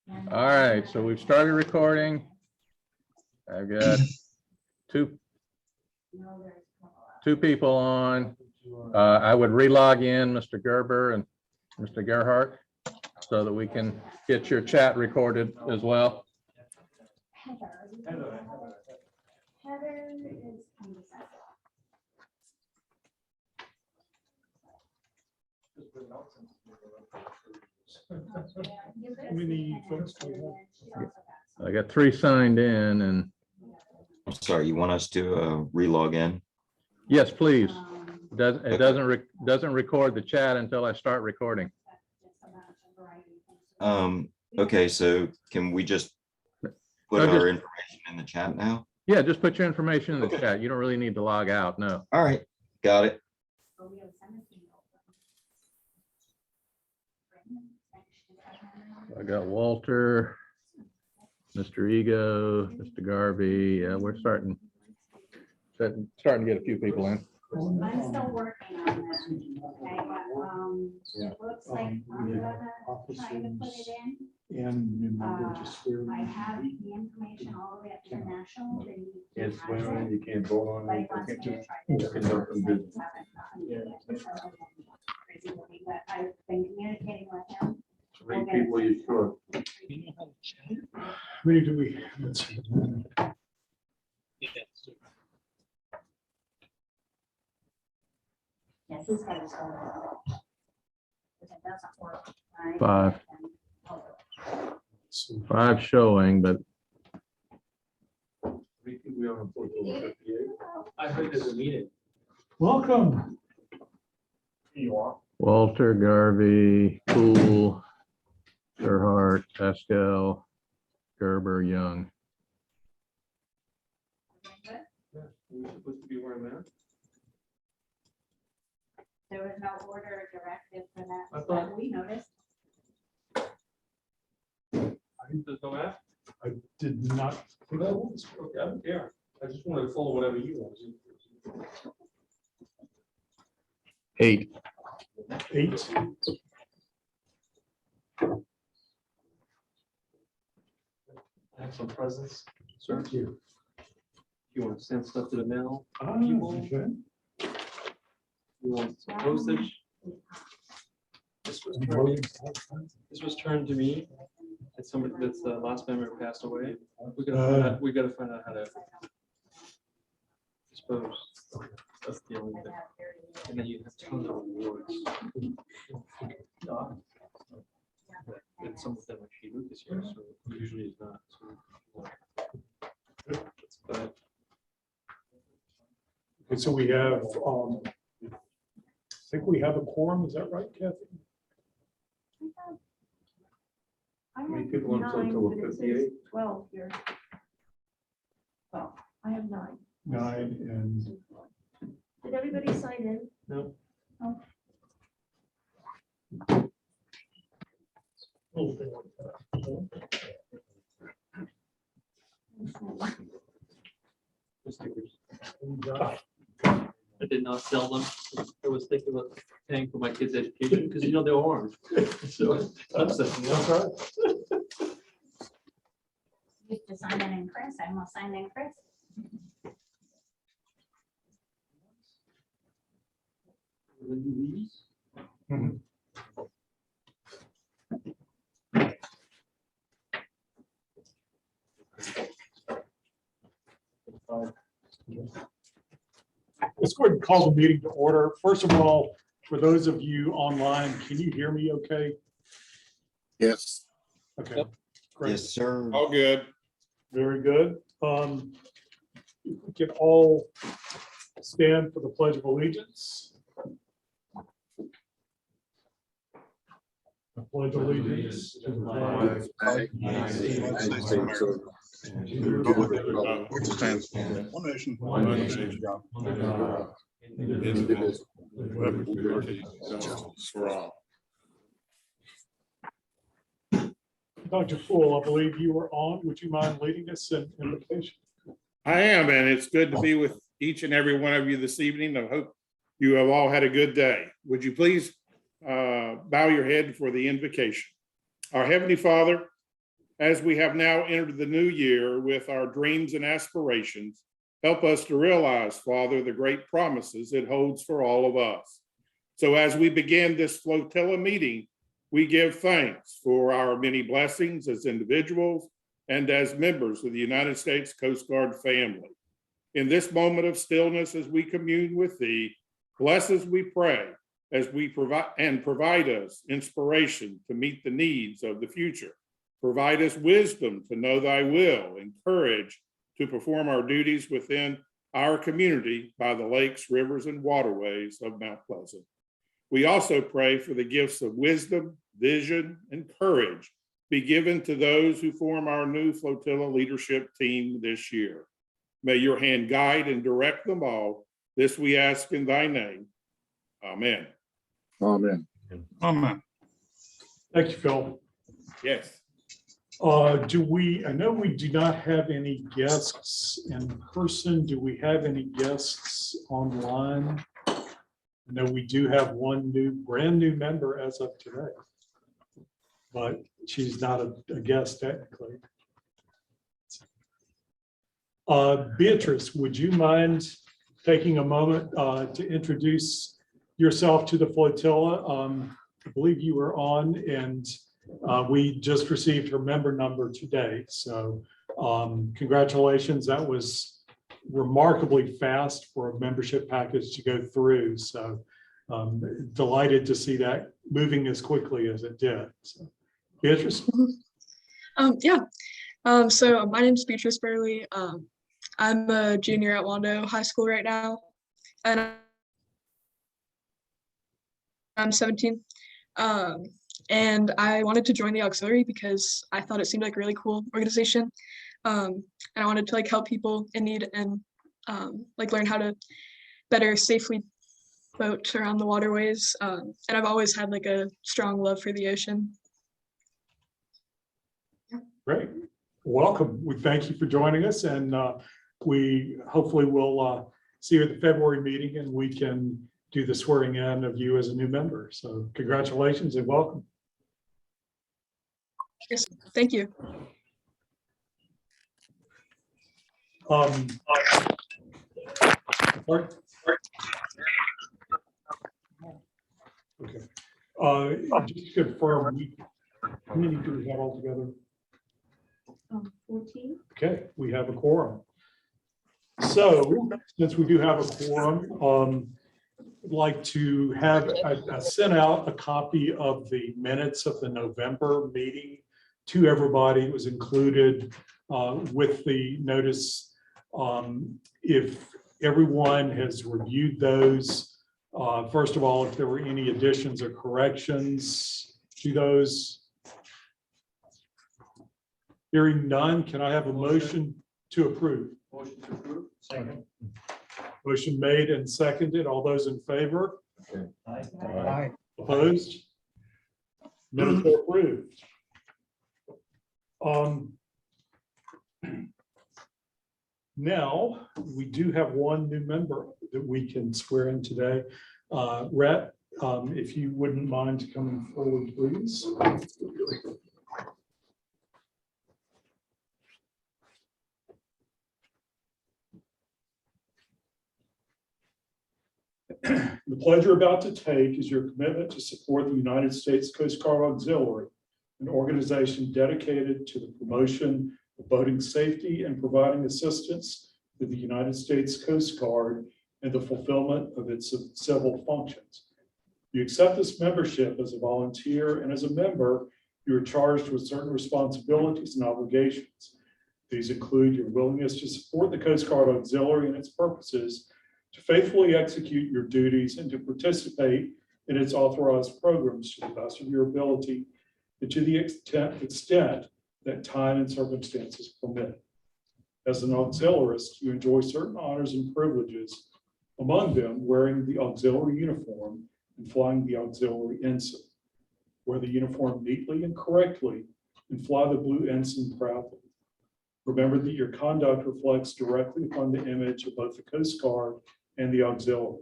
All right, so we've started recording. I've got two people on. I would re-log in Mr. Gerber and Mr. Gerhart so that we can get your chat recorded as well. How many folks do we have? I got 3 signed in, and I'm sorry, you want us to re-log in? yes, please. It doesn't record the chat until I start recording. Okay, so can we just put our information in the chat now? Yeah, just put your information in the Okay. chat. You don't really need to log out. No. All right, got it. I got Walter, Mr. Ego, Mr. Garvey. Yeah, we're starting to get a few people in. I'm still working on this, okay, but, it looks like I'm gonna try to put it in. And remember to swear. I have the information all the way up to the national. that you can Yes, well, access, you can't vote on But it. he wants You me can't to try to. just conduct them business. Crazy looking, but I've been communicating with him. Three people you sure. How many do we? Let's see. Yes, he's got his phone. If it doesn't work. I- 5. So 5 showing, but Three people we on a board over 58. I heard there's a meeting. welcome. You are. Walter, Garvey, Poole, Gerhart, Pascal, Gerber, Young. We're supposed to be wearing masks. There was no order or directive for I that, thought- that we noticed. There's no mask? I did not. think that No. was- Okay, I don't care. I just wanted to follow whatever you want. 8. 8. I have some presents, sir. Thank you. You want to send stuff to the mail? Ah, People. okay. You want some postage? This was turned to me. It's somebody that's the last member who passed away. We gotta find out how to dispose of the only thing. And then you have tons of awards. And some of them are cheap this year, so usually it's not. But Okay, so we have, I think we have a quorum, is that right, Kathy? How many people on total of 58? 12 here. Well, I have 9. 9 and Did everybody sign in? no, the stickers. I did not sell them. I was thinking about paying for my kids' education because you know they're orange. So I'm saying, that's right. You have to sign it in Chris. I'm gonna sign in Chris. Mhm. Let's go ahead and call the meeting to order. First of all, for those of you online, can you hear me okay? Yes. Okay, great. Yes, sir. All good. Very good. If we can all stand for the Pledge of Allegiance. I pledge allegiance to the flag Flag, United States of America, and to the republic which stands for one nation, under God, indivisible, with liberty and justice for all. Dr. Poole, I believe you are on. Would you mind leading us in invocation? I am, and it's good to be with each and every one of you this evening. I hope you have all had a good day. Would you please bow your head for the invocation? Our Heavenly Father, As we have now entered the new year with our dreams and aspirations, help us to realize, Father, the great promises it holds for all of us. So as we begin this Flotilla meeting, we give thanks for our many blessings as individuals and as members of the United States Coast Guard family. In this moment of stillness, as we commune with Thee, bless us, we pray, as we provide us inspiration to meet the needs of the future. Provide us wisdom to know Thy will and courage to perform our duties within our community by the lakes, rivers, and waterways of Mount Pleasant. We also pray for the gifts of wisdom, vision, and courage be given to those who form our new Flotilla leadership team this year. May your hand guide and direct them all. This we ask in Thy name. Amen. Amen. Thank you, Phil. Yes. I know we do not have any guests in person. Do we have any guests online? I know we do have one brand new member as of today, but she's not a guest technically. Beatrice, would you mind taking a moment to introduce yourself to the Flotilla? I believe you were on, and we just received her member number today. So congratulations. That was remarkably fast for a membership package to go through. So delighted to see that moving as quickly as it did. So, Beatrice? So my name's Beatrice Burley. I'm a junior at Wando High School right now, and I'm 17. And I wanted to join the auxiliary because I thought it seemed like a really cool organization. And I wanted to help people in need and learn how to better safely boat around the waterways. And I've always had a strong love for the ocean. Great. Welcome. We thank you for joining us, and we hopefully will see you at the February meeting, and we can do the swearing in of you as a new member. So congratulations and welcome. Yes, thank you. Okay. Just to confirm, how many do we have altogether? 14. Okay, we have a quorum. So since we do have a quorum, I'd like to have, I sent out a copy of the minutes of the November meeting to everybody. It was included with the notice. If everyone has reviewed those, first of all, if there were any additions or corrections to those. Hearing none, can I have a motion to approve? Motion to approve. Second. Motion made and seconded. All those in favor? Aye. Opposed? Minutes are approved. Now, we do have one new member that we can swear in today. Rhett, if you wouldn't mind coming forward, please. The pledge you're about to take is your commitment to support the United States Coast Guard Auxiliary, an organization dedicated to the promotion of boating safety and providing assistance to the United States Coast Guard and the fulfillment of its civil functions. You accept this membership as a volunteer, and as a member, you are charged with certain responsibilities and obligations. These include your willingness to support the Coast Guard Auxiliary and its purposes, to faithfully execute your duties, and to participate in its authorized programs to the best of your ability and to the extent that time and circumstances permit. As an auxiliarist, you enjoy certain honors and privileges, among them wearing the auxiliary uniform and flying the auxiliary ensign. Wear the uniform neatly and correctly and fly the blue ensign proudly. Remember that your conduct reflects directly upon the image of both the Coast Guard and the auxiliary.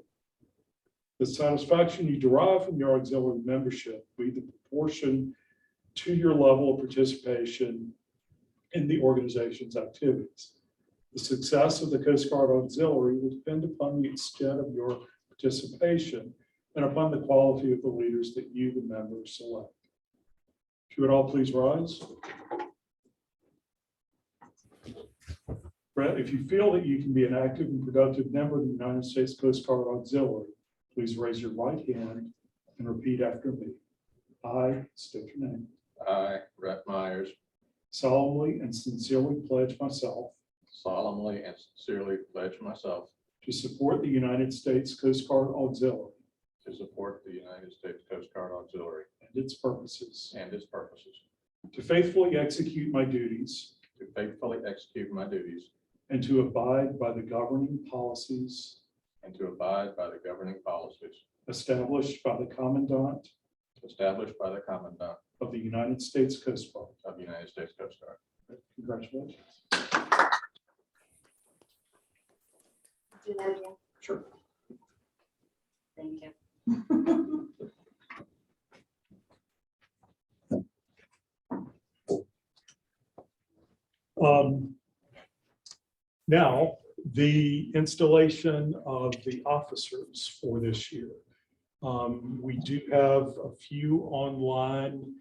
The satisfaction you derive from your auxiliary membership will be the proportion to your level of participation in the organization's activities. The success of the Coast Guard Auxiliary will depend upon the extent of your participation and upon the quality of the leaders that you, the members, select. If you would all please rise. Brett, if you feel that you can be an active and productive member of the United States Coast Guard Auxiliary, please raise your right hand and repeat after me. I state your name. I, Brett Myers, Solemnly and sincerely pledge myself solemnly and sincerely pledge myself to support the United States Coast Guard Auxiliary to support the United States Coast Guard Auxiliary and its purposes, and its purposes, to faithfully execute my duties to faithfully execute my duties and to abide by the governing policies and to abide by the governing policies established by the Commandant established by the Commandant of the United States Coast Guard. of the United States Coast Guard. Congratulations. Do that again. Sure. Thank you. Now, the installation of the officers for this year. We do have a few online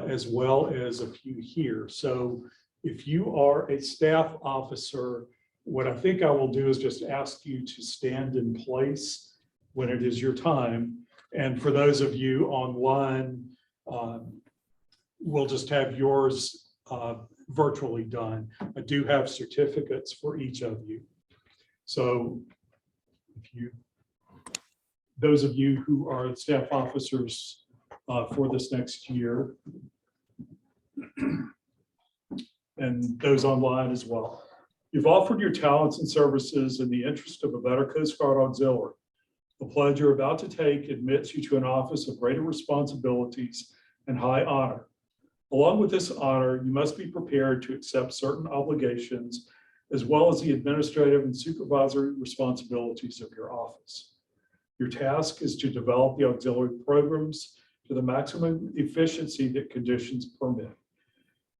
as well as a few here. So if you are a staff officer, what I think I will do is just ask you to stand in place when it is your time. And for those of you online, we'll just have yours virtually done. I do have certificates for each of you. So those of you who are staff officers for this next year, and those online as well. You've offered your talents and services in the interest of a better Coast Guard Auxiliary. The pledge you're about to take admits you to an office of greater responsibilities and high honor. Along with this honor, you must be prepared to accept certain obligations as well as the administrative and supervisory responsibilities of your office. Your task is to develop the auxiliary programs to the maximum efficiency that conditions permit.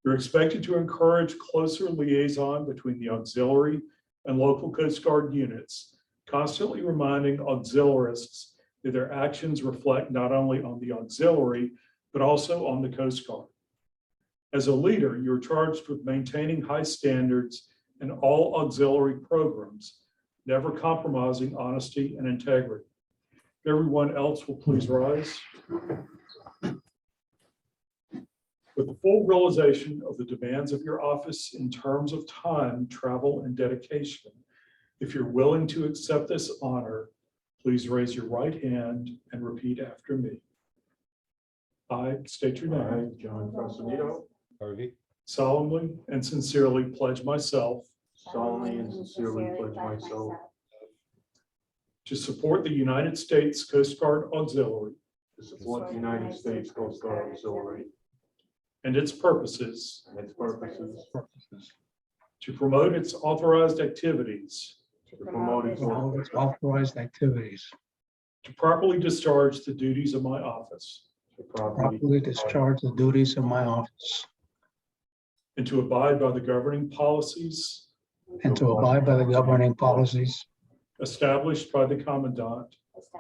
You're expected to encourage closer liaison between the auxiliary and local Coast Guard units, constantly reminding auxiliarists that their actions reflect not only on the auxiliary, but also on the Coast Guard. As a leader, you're charged with maintaining high standards in all auxiliary programs, never compromising honesty and integrity. Everyone else will please rise. With the full realization of the demands of your office in terms of time, travel, and dedication, if you're willing to accept this honor, please raise your right hand and repeat after me. I state your name. John Fasanito, Harvey, Solemnly and sincerely pledge myself solemnly and sincerely pledge myself to support the United States Coast Guard Auxiliary to support the United States Coast Guard Auxiliary and its purposes, and its purposes, to promote its authorized activities, to promote its all its authorized activities, to properly discharge the duties of my office, to properly discharge the duties of my office, and to abide by the governing policies and to abide by the governing policies established by the Commandant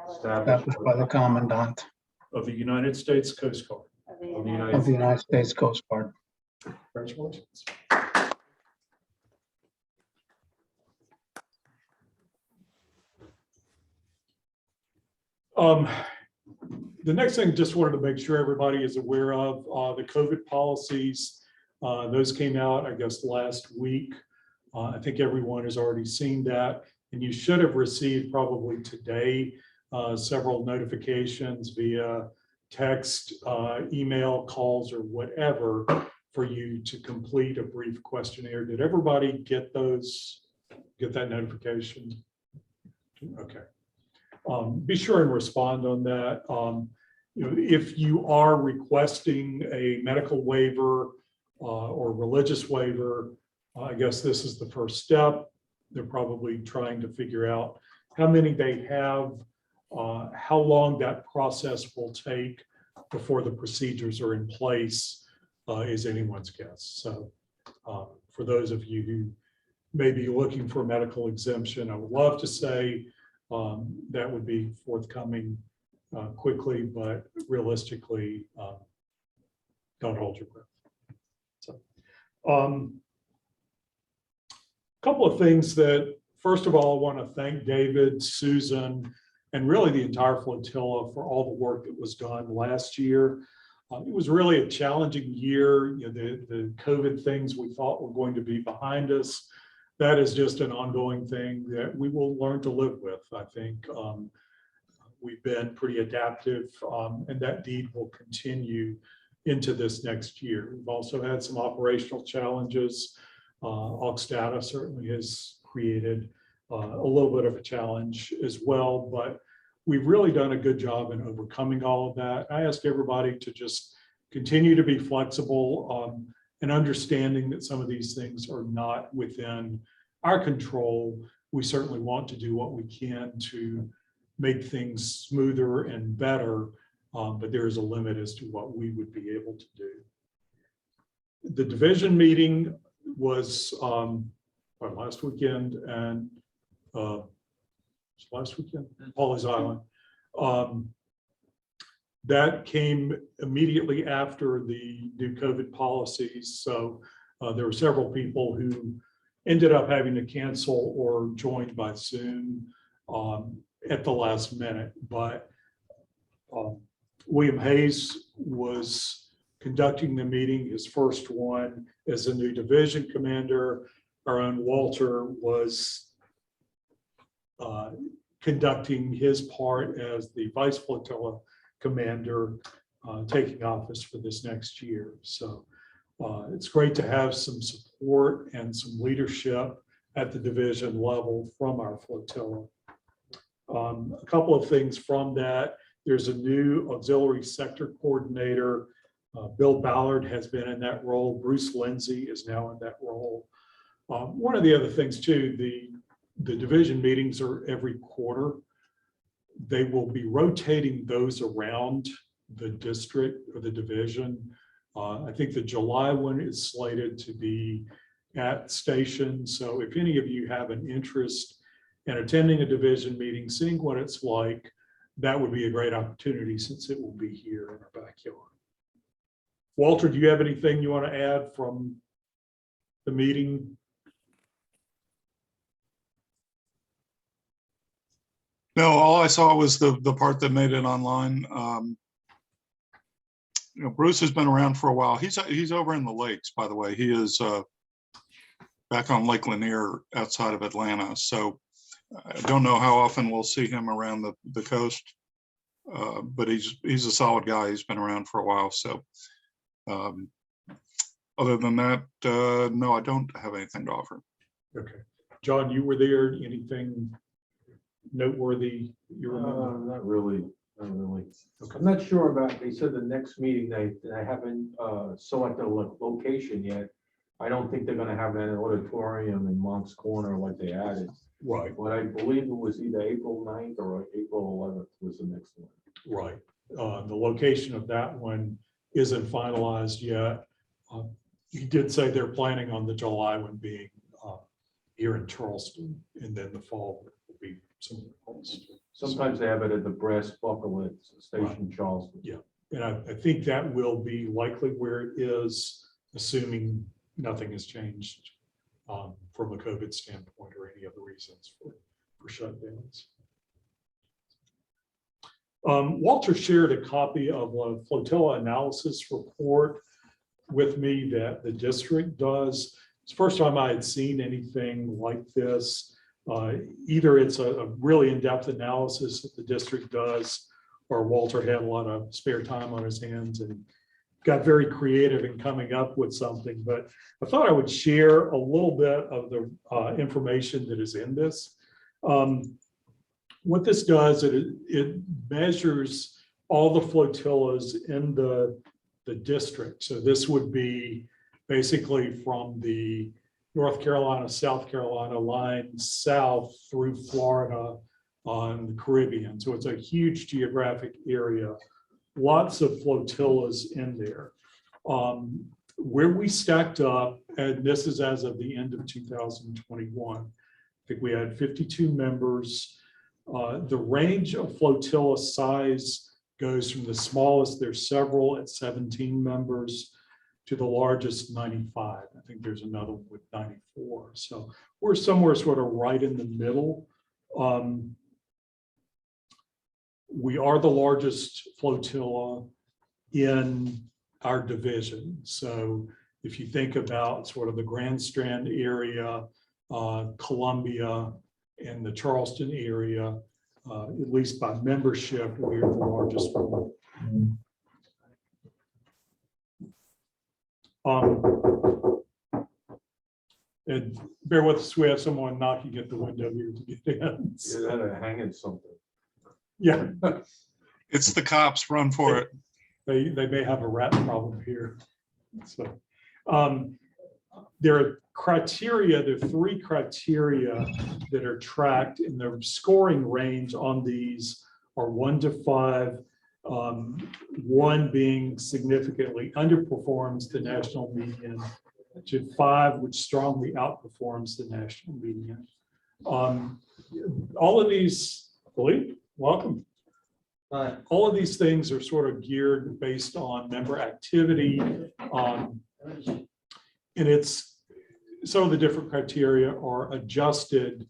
established by the Commandant of the United States Coast Guard. of the of the United States Coast Guard. Congratulations. The next thing, just wanted to make sure everybody is aware of the COVID policies. Those came out, I guess, last week. I think everyone has already seen that, and you should have received probably today several notifications via text, email, calls, or whatever for you to complete a brief questionnaire. Did everybody get those? Get that notification? Okay. Be sure and respond on that. If you are requesting a medical waiver or religious waiver, I guess this is the first step. They're probably trying to figure out how many they have, how long that process will take before the procedures are in place is anyone's guess. So For those of you who may be looking for a medical exemption, I would love to say that would be forthcoming quickly, but realistically, don't hold your breath. So, couple of things that, first of all, I want to thank David, Susan, and really the entire flotilla for all the work that was done last year. It was really a challenging year. You know, the COVID things we thought were going to be behind us. That is just an ongoing thing that we will learn to live with. I think we've been pretty adaptive, and that deed will continue into this next year. We've also had some operational challenges. Oxdata certainly has created a little bit of a challenge as well, but we've really done a good job in overcoming all of that. I ask everybody to just continue to be flexible and understanding that some of these things are not within our control. We certainly want to do what we can to make things smoother and better, but there is a limit as to what we would be able to do. The division meeting was last weekend, and last weekend, Pawleys Island. That came immediately after the new COVID policies. So there were several people who ended up having to cancel or joined by Zoom at the last minute. But William Hayes was conducting the meeting, his first one as a new division commander. Our own Walter was conducting his part as the vice flotilla commander, taking office for this next year. So it's great to have some support and some leadership at the division level from our flotilla. A couple of things from that. There's a new auxiliary sector coordinator. Bill Ballard has been in that role. Bruce Lindsay is now in that role. One of the other things too, the division meetings are every quarter. They will be rotating those around the district or the division. I think the July one is slated to be at station. So if any of you have an interest in attending a division meeting, seeing what it's like, that would be a great opportunity since it will be here in our backyard. Walter, do you have anything you want to add from the meeting? No, all I saw was the part that made it online. You know, Bruce has been around for a while. He's over in the lakes, by the way. He is back on Lake Lanier outside of Atlanta. So I don't know how often we'll see him around the coast, but he's a solid guy. He's been around for a while. So other than that, no, I don't have anything to offer. Okay. John, you were there. Anything noteworthy you remember? Not really. Okay. I'm not sure about, they said the next meeting, they haven't selected a location yet. I don't think they're gonna have an auditorium in Monk's Corner like they added. Right. But I believe it was either April 9th or April 11th was the next one. Right. The location of that one isn't finalized yet. You did say they're planning on the July one being here in Charleston, and then the fall will be somewhere else. Sometimes they have it at the Brass Buckle at Station Charleston. Yeah, and I think that will be likely where it is, assuming nothing has changed from a COVID standpoint or any other reasons for shutdowns. Walter shared a copy of a flotilla analysis report with me that the district does. It's the first time I had seen anything like this. Either it's a really in-depth analysis that the district does, or Walter had a lot of spare time on his hands and got very creative in coming up with something. But I thought I would share a little bit of the information that is in this. What this does, it measures all the flotillas in the district. So this would be basically from the North Carolina, South Carolina line south through Florida on the Caribbean. So it's a huge geographic area, lots of flotillas in there. Where we stacked up, and this is as of the end of 2021, I think we had 52 members. The range of flotilla size goes from the smallest, there's several at 17 members, to the largest 95. I think there's another one with 94. So we're somewhere sort of right in the middle. We are the largest flotilla in our division. So if you think about sort of the Grand Strand area, Columbia, and the Charleston area, at least by membership, we are the largest one. And bear with us, we have someone knocking at the window here to get in. You're gonna hang in something. Yeah, It's the cops, run for it. they may have a rat problem here. So, there are criteria, there are 3 criteria that are tracked, and the scoring range on these are 1 to 5. 1 being significantly underperforms the national median, to 5, which strongly outperforms the national median. All of these, Philippe, welcome. All of these things are sort of geared based on member activity. And it's, some of the different criteria are adjusted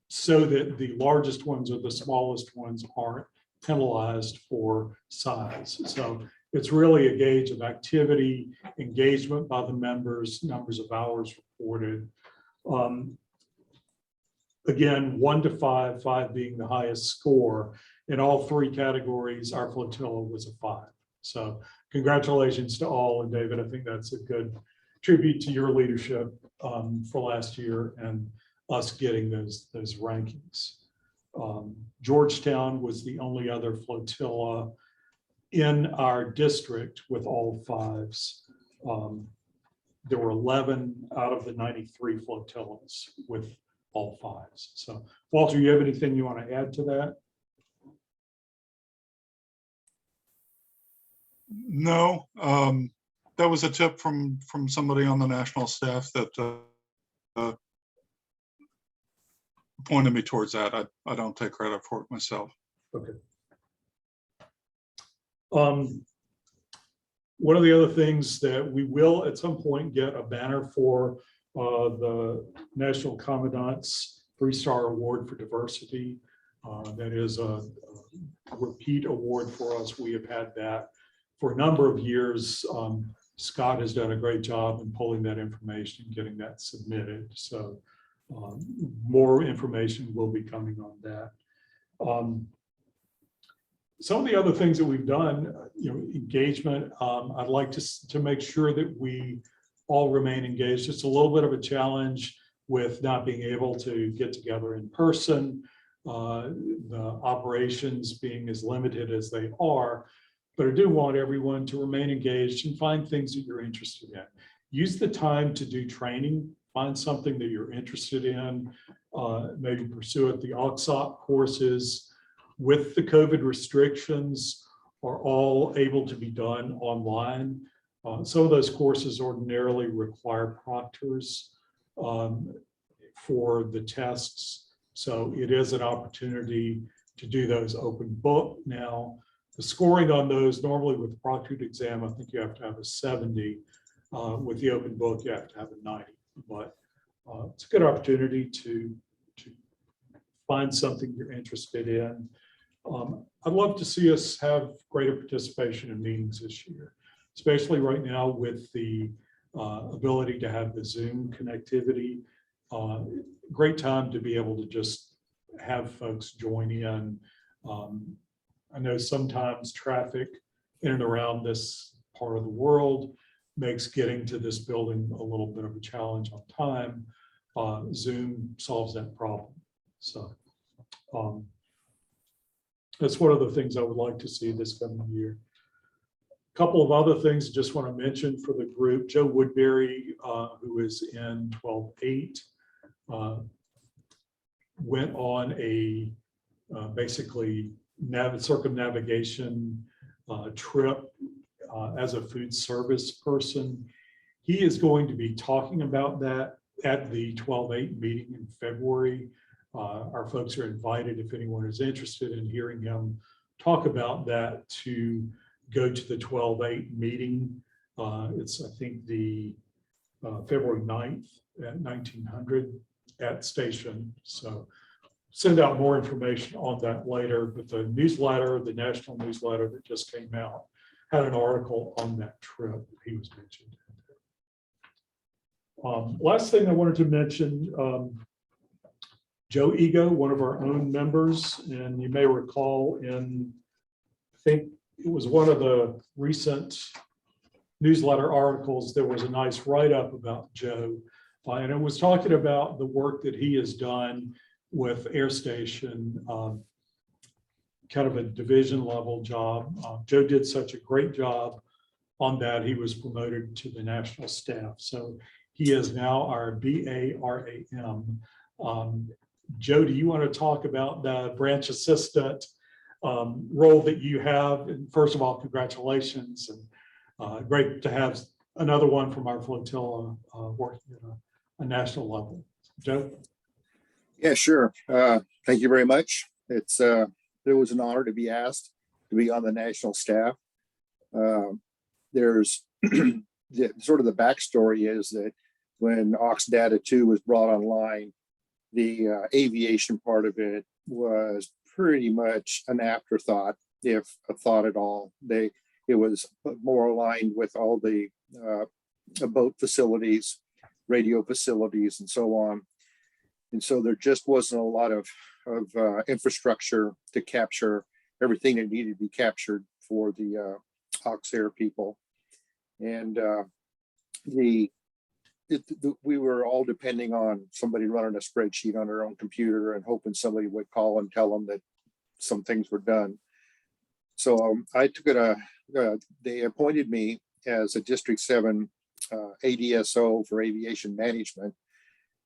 so that the largest ones or the smallest ones aren't penalized for size. So it's really a gauge of activity, engagement by the members, numbers of hours reported. Again, 1 to 5, 5 being the highest score. In all 3 categories, our flotilla was a 5. So congratulations to all. And David, I think that's a good tribute to your leadership for last year and us getting those rankings. Georgetown was the only other flotilla in our district with all 5s. There were 11 out of the 93 flotillas with all 5s. So Walter, you have anything you want to add to that? No, that was a tip from somebody on the national staff that pointed me towards that. I don't take credit for it myself. Okay. One of the other things that we will at some point get a banner for the National Commandant's 3-Star Award for Diversity. That is a repeat award for us. We have had that for a number of years. Scott has done a great job in pulling that information and getting that submitted. So more information will be coming on that. Some of the other things that we've done, engagement, I'd like to make sure that we all remain engaged. It's a little bit of a challenge with not being able to get together in person, the operations being as limited as they are, but I do want everyone to remain engaged and find things that you're interested in. Use the time to do training, find something that you're interested in, maybe pursue it. The OXOP courses with the COVID restrictions are all able to be done online. Some of those courses ordinarily require proctors for the tests. So it is an opportunity to do those open book. Now, the scoring on those, normally with the proctored exam, I think you have to have a 70. With the open book, you have to have a 90. But it's a good opportunity to find something you're interested in. I'd love to see us have greater participation in meetings this year, especially right now with the ability to have the Zoom connectivity. Great time to be able to just have folks join in. I know sometimes traffic in and around this part of the world makes getting to this building a little bit of a challenge on time. Zoom solves that problem. So that's one of the things I would like to see this coming year. A couple of other things I just want to mention for the group. Joe Woodbury, who is in 12-8, went on a basically circumnavigation trip as a food service person. He is going to be talking about that at the 12/8 meeting in February. Our folks are invited, if anyone is interested in hearing him talk about that, to go to the 12/8 meeting. It's, I think, the February 9th at 1900 at Station. So send out more information on that later, but the newsletter, the national newsletter that just came out, had an article on that trip that he was mentioned. Last thing I wanted to mention, Joe Ego, one of our own members, and you may recall in, I think it was one of the recent newsletter articles, there was a nice write-up about Joe, and it was talking about the work that he has done with Air Station, kind of a division level job. Joe did such a great job on that. He was promoted to the national staff. So he is now our BARAM. Joe, do you want to talk about the branch assistant role that you have? And first of all, congratulations, and great to have another one from our flotilla working at a national level. Joe? Yeah, sure. Thank you very much. It was an honor to be asked to be on the national staff. There's sort of the backstory is that when Ox Data 2 was brought online, the aviation part of it was pretty much an afterthought, if a thought at all. It was more aligned with all the boat facilities, radio facilities, and so on. And so there just wasn't a lot of infrastructure to capture everything that needed to be captured for the Ox Air people. And we were all depending on somebody running a spreadsheet on their own computer and hoping somebody would call and tell them that some things were done. So I took it, they appointed me as a District 7 ADSO for aviation management.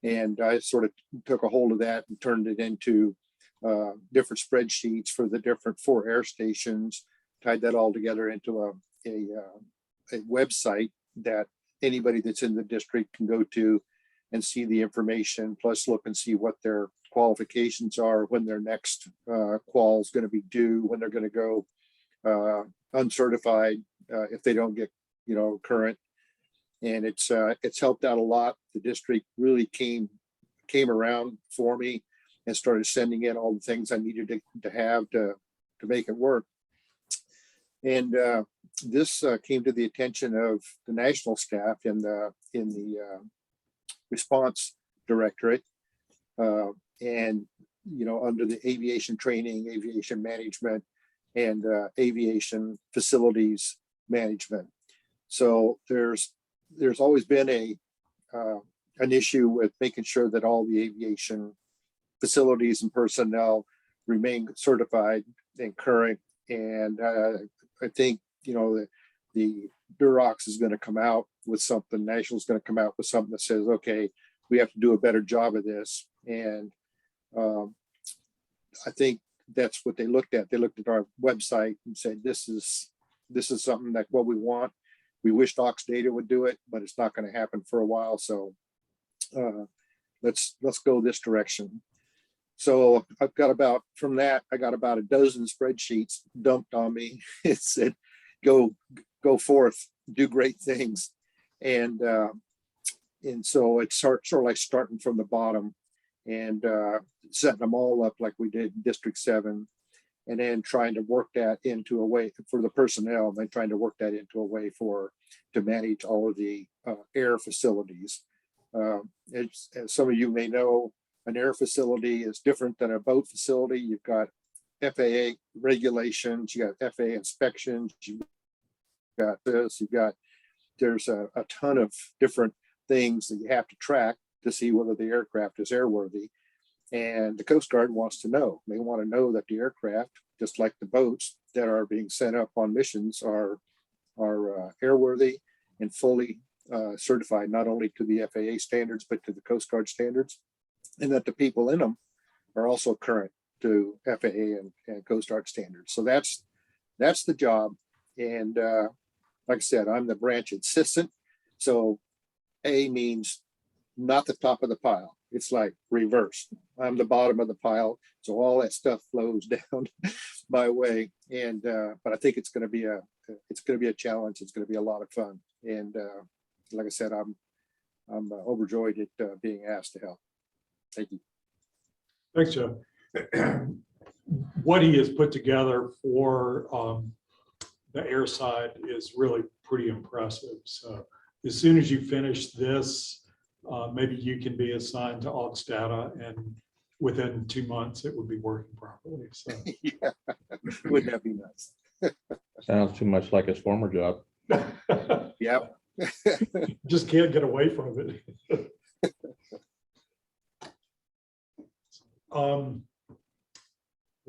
And I sort of took a hold of that and turned it into different spreadsheets for the different 4 air stations, tied that all together into a website that anybody that's in the district can go to and see the information, plus look and see what their qualifications are, when their next qual is going to be due, when they're going to go uncertified if they don't get, current. And it's helped out a lot. The district really came around for me and started sending in all the things I needed to have to make it work. And this came to the attention of the national staff in the response directorate, and under the aviation training, aviation management, and aviation facilities management. So there's always been an issue with making sure that all the aviation facilities and personnel remain certified and current. And I think the Durox is going to come out with something. National is going to come out with something that says, okay, we have to do a better job of this. And I think that's what they looked at. They looked at our website and said, this is something that what we want. We wished Ox Data would do it, but it's not going to happen for a while. So let's go this direction. So I got about a dozen spreadsheets dumped on me. It said, go forth, do great things. And so it's sort of like starting from the bottom and setting them all up like we did in District 7, and then trying to work that into a way for the personnel, and then trying to work that into a way to manage all of the air facilities. As some of you may know, an air facility is different than a boat facility. You've got FAA regulations, you got FAA inspections, you've got this, there's a ton of different things that you have to track to see whether the aircraft is airworthy. And the Coast Guard wants to know. They want to know that the aircraft, just like the boats that are being sent up on missions, are airworthy and fully certified, not only to the FAA standards, but to the Coast Guard standards, and that the people in them are also current to FAA and Coast Guard standards. So that's the job. And like I said, I'm the branch assistant. So A means not the top of the pile. It's like reversed. I'm the bottom of the pile. So all that stuff flows down my way. And, but I think it's going to be a challenge. It's going to be a lot of fun. And like I said, I'm overjoyed at being asked to help. Thank you. Thanks, Jeff. What he has put together for the air side is really pretty impressive. So as soon as you finish this, maybe you can be assigned to Aux Data, and within 2 months it would be working properly. So Yeah, wouldn't that be nice? Sounds too much like his former job. Yep. just can't get away from it.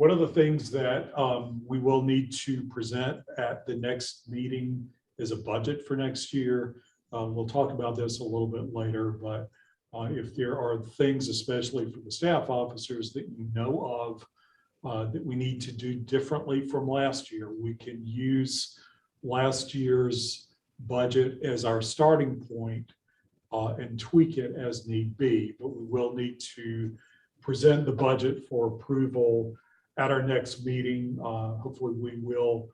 One of the things that we will need to present at the next meeting is a budget for next year. We'll talk about this a little bit later, but if there are things, especially for the staff officers, that you know of that we need to do differently from last year, we can use last year's budget as our starting point and tweak it as need be, but we will need to present the budget for approval at our next meeting. Hopefully we will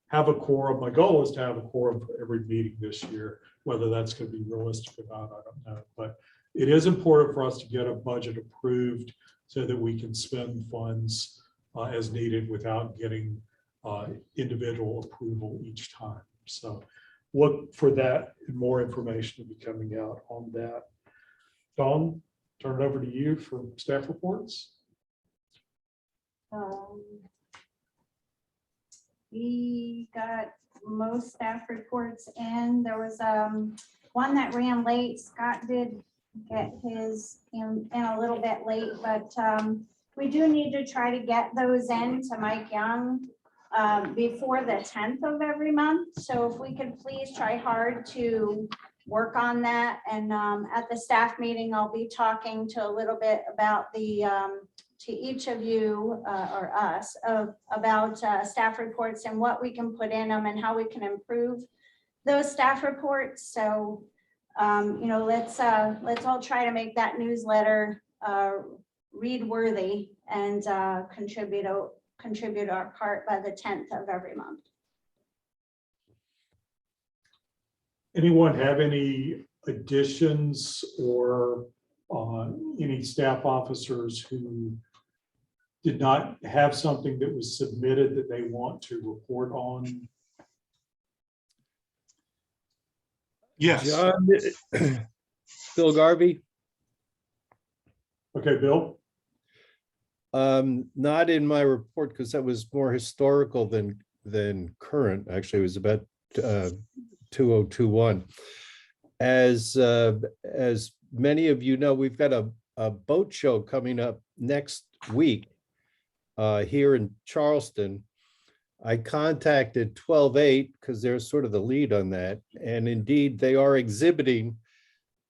have a quorum. My goal is to have a quorum for every meeting this year. Whether that's going to be realistic or not, I don't know. But it is important for us to get a budget approved so that we can spend funds as needed without getting individual approval each time. So look for that and more information to be coming out on that. Dawn, turn it over to you for staff reports. We got most staff reports in. There was one that ran late. Scott did get his in a little bit late, but we do need to try to get those in to Mike Young before the 10th of every month. So if we could please try hard to work on that. And at the staff meeting, I'll be talking to a little bit about the to each of you or us about staff reports and what we can put in them and how we can improve those staff reports. So, you know, let's all try to make that newsletter read worthy and contribute our part by the 10th of every month. Anyone have any additions or any staff officers who did not have something that was submitted that they want to report on? Yes. John, Bill Garvey, Okay, Bill. not in my report because that was more historical than current. Actually, it was about 2021. As many of you know, we've got a boat show coming up next week here in Charleston. I contacted 12-8 because they're sort of the lead on that. And indeed, they are exhibiting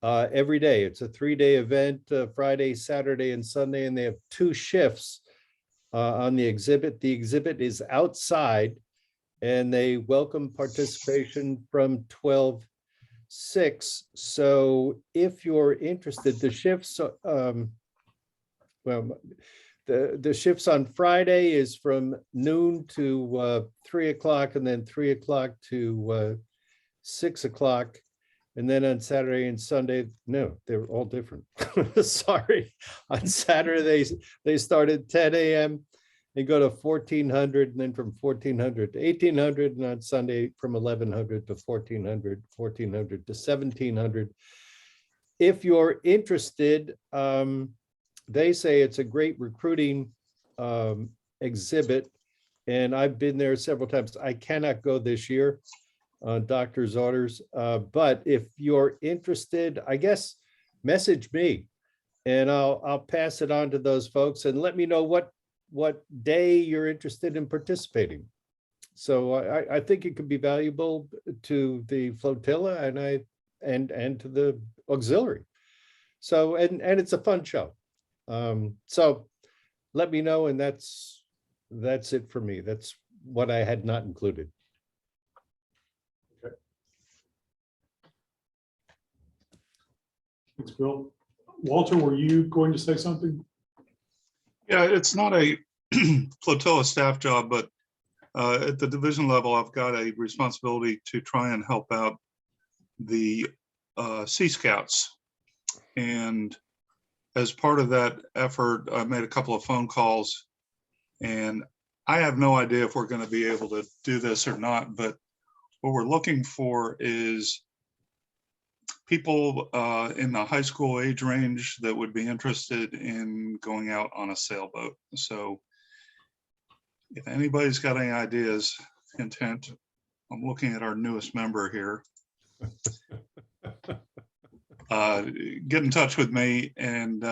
every day. It's a 3-day event, Friday, Saturday, and Sunday, and they have 2 shifts on the exhibit. The exhibit is outside, and they welcome participation from 12-6. So if you're interested, the shifts, the shifts on Friday is from noon to 3 o'clock, and then 3 o'clock to 6 o'clock. And then on Saturday and Sunday, no, they're all different. Sorry. On Saturday, they start at 10 a.m. They go to 1400, and then from 1400 to 1800, and on Sunday from 1100 to 1400, 1400 to 1700. If you're interested, they say it's a great recruiting exhibit, and I've been there several times. I cannot go this year on doctor's orders, but if you're interested, I guess message me, and I'll pass it on to those folks and let me know what day you're interested in participating. So I think it could be valuable to the flotilla and to the auxiliary. So and it's a fun show. So let me know, and that's it for me. That's what I had not included. Okay. Thanks, Bill. Walter, were you going to say something? Yeah, it's not a flotilla staff job, but at the division level, I've got a responsibility to try and help out the Sea Scouts. And as part of that effort, I made a couple of phone calls, and I have no idea if we're going to be able to do this or not, but what we're looking for is people in the high school age range that would be interested in going out on a sailboat. So if anybody's got any ideas, intent, I'm looking at our newest member here. Get in touch with me. And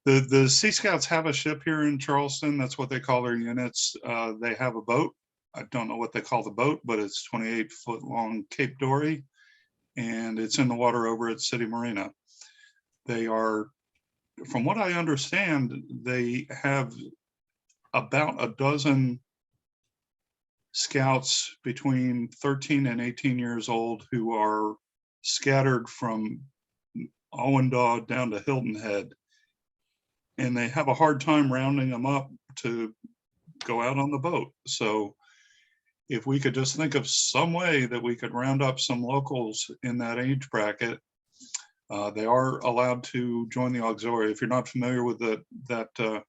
the Sea Scouts have a ship here in Charleston. That's what they call their units. They have a boat. I don't know what they call the boat, but it's 28-foot long Cape Dory, and it's in the water over at City Marina. They are, from what I understand, they have about a dozen scouts between 13 and 18 years old who are scattered from Owendaw down to Hilton Head. And they have a hard time rounding them up to go out on the boat. So if we could just think of some way that we could round up some locals in that age bracket, they are allowed to join the auxiliary. If you're not familiar with that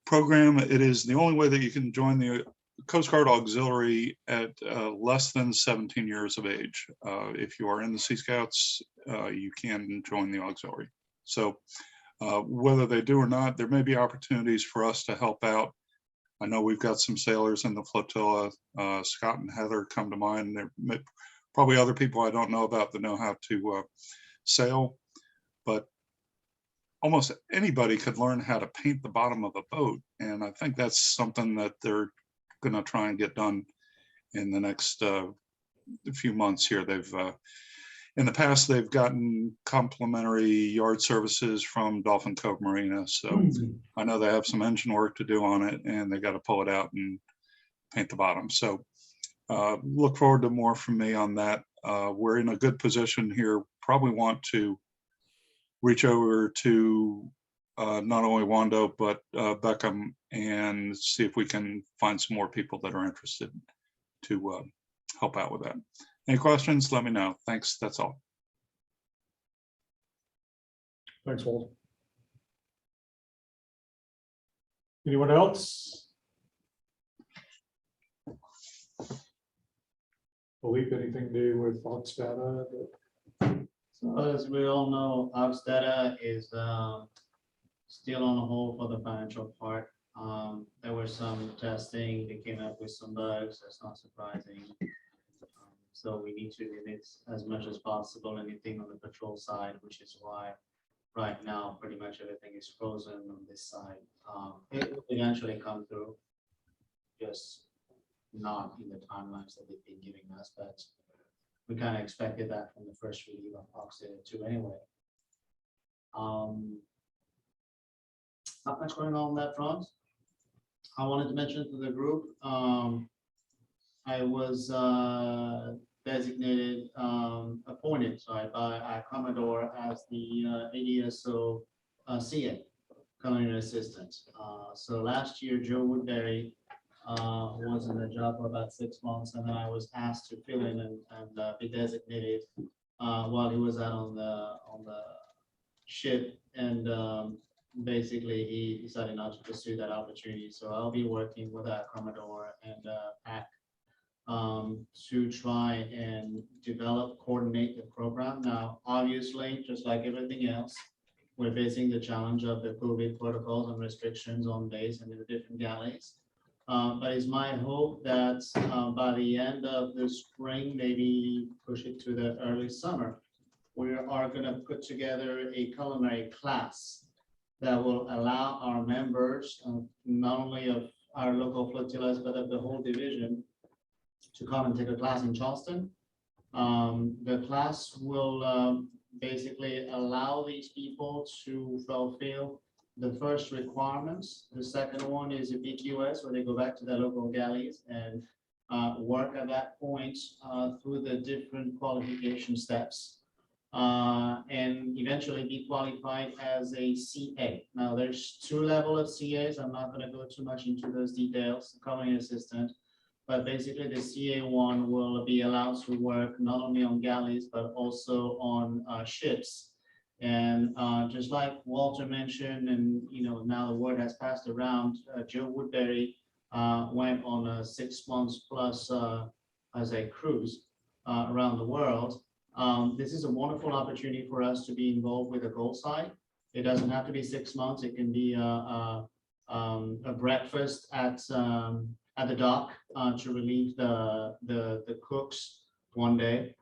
program, it is the only way that you can join the Coast Guard auxiliary at less than 17 years of age. If you are in the Sea Scouts, you can join the auxiliary. So whether they do or not, there may be opportunities for us to help out. I know we've got some sailors in the flotilla. Scott and Heather come to mind. There may probably other people I don't know about that know how to sail, but almost anybody could learn how to paint the bottom of a boat. And I think that's something that they're going to try and get done in the next few months here. They've in the past, they've gotten complimentary yard services from Dolphin Cove Marina. So I know they have some engine work to do on it, and they got to pull it out and paint the bottom. So look forward to more from me on that. We're in a good position here. Probably want to reach over to not only Wando, but Beckham, and see if we can find some more people that are interested to help out with that. Any questions? Let me know. Thanks. That's all. Thanks, Walt. Anyone else? Philippe, anything new with Fox data? So as we all know, Ops data is still on hold for the financial part. There was some testing, they came up with some bugs, that's not surprising. So we need to limit as much as possible anything on the patrol side, which is why right now pretty much everything is frozen on this side. It will eventually come through, just not in the timelines that they've been giving us, but we kind of expected that from the first release of Ops 2 anyway. Not much going on that front. I wanted to mention to the group, I was designated, appointed, sorry, by our Commodore as the ADSO CA, Culinary Assistant. So last year, Joe Woodbury was in the job for about 6 months, and then I was asked to fill in and be designated while he was out on the ship, and basically he decided not to pursue that opportunity. So I'll be working with our Commodore and PAC to try and develop, coordinate the program. Now, obviously, just like everything else, we're facing the challenge of the COVID protocols and restrictions on base and the different galleys. But it's my hope that by the end of the spring, maybe push it to the early summer, we are going to put together a culinary class that will allow our members, not only of our local flotillas, but of the whole division, to come and take a class in Charleston. The class will basically allow these people to fulfill the first requirements. The second one is a BQS, where they go back to their local galleys and work at that point through the different qualification steps. and eventually be qualified as a CA. Now, there's 2 levels of CAs. I'm not going to go too much into those details, culinary assistant. But basically, the CA1 will be allowed to work not only on galleys, but also on ships. And just like Walter mentioned, and now the word has passed around, Joe Woodbury went on a 6 months plus as a cruise around the world. This is a wonderful opportunity for us to be involved with the goal site. It doesn't have to be 6 months. It can be a breakfast at the dock to relieve the cooks one day,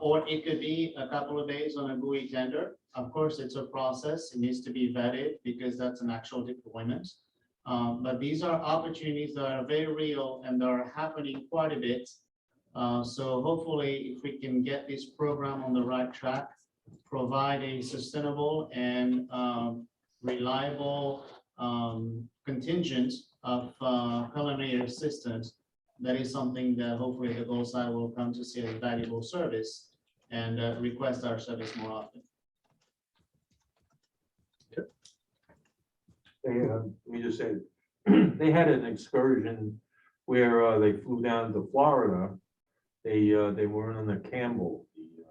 or it could be a couple of days on a buoy tender. Of course, it's a process. It needs to be vetted because that's an actual deployment. But these are opportunities that are very real and are happening quite a bit. So hopefully, if we can get this program on the right track, provide a sustainable and reliable contingent of culinary assistants, that is something that hopefully the goal site will come to see as a valuable service and request our service more often. Let me just say, they had an excursion where they flew down to Florida. They were on the Campbell, the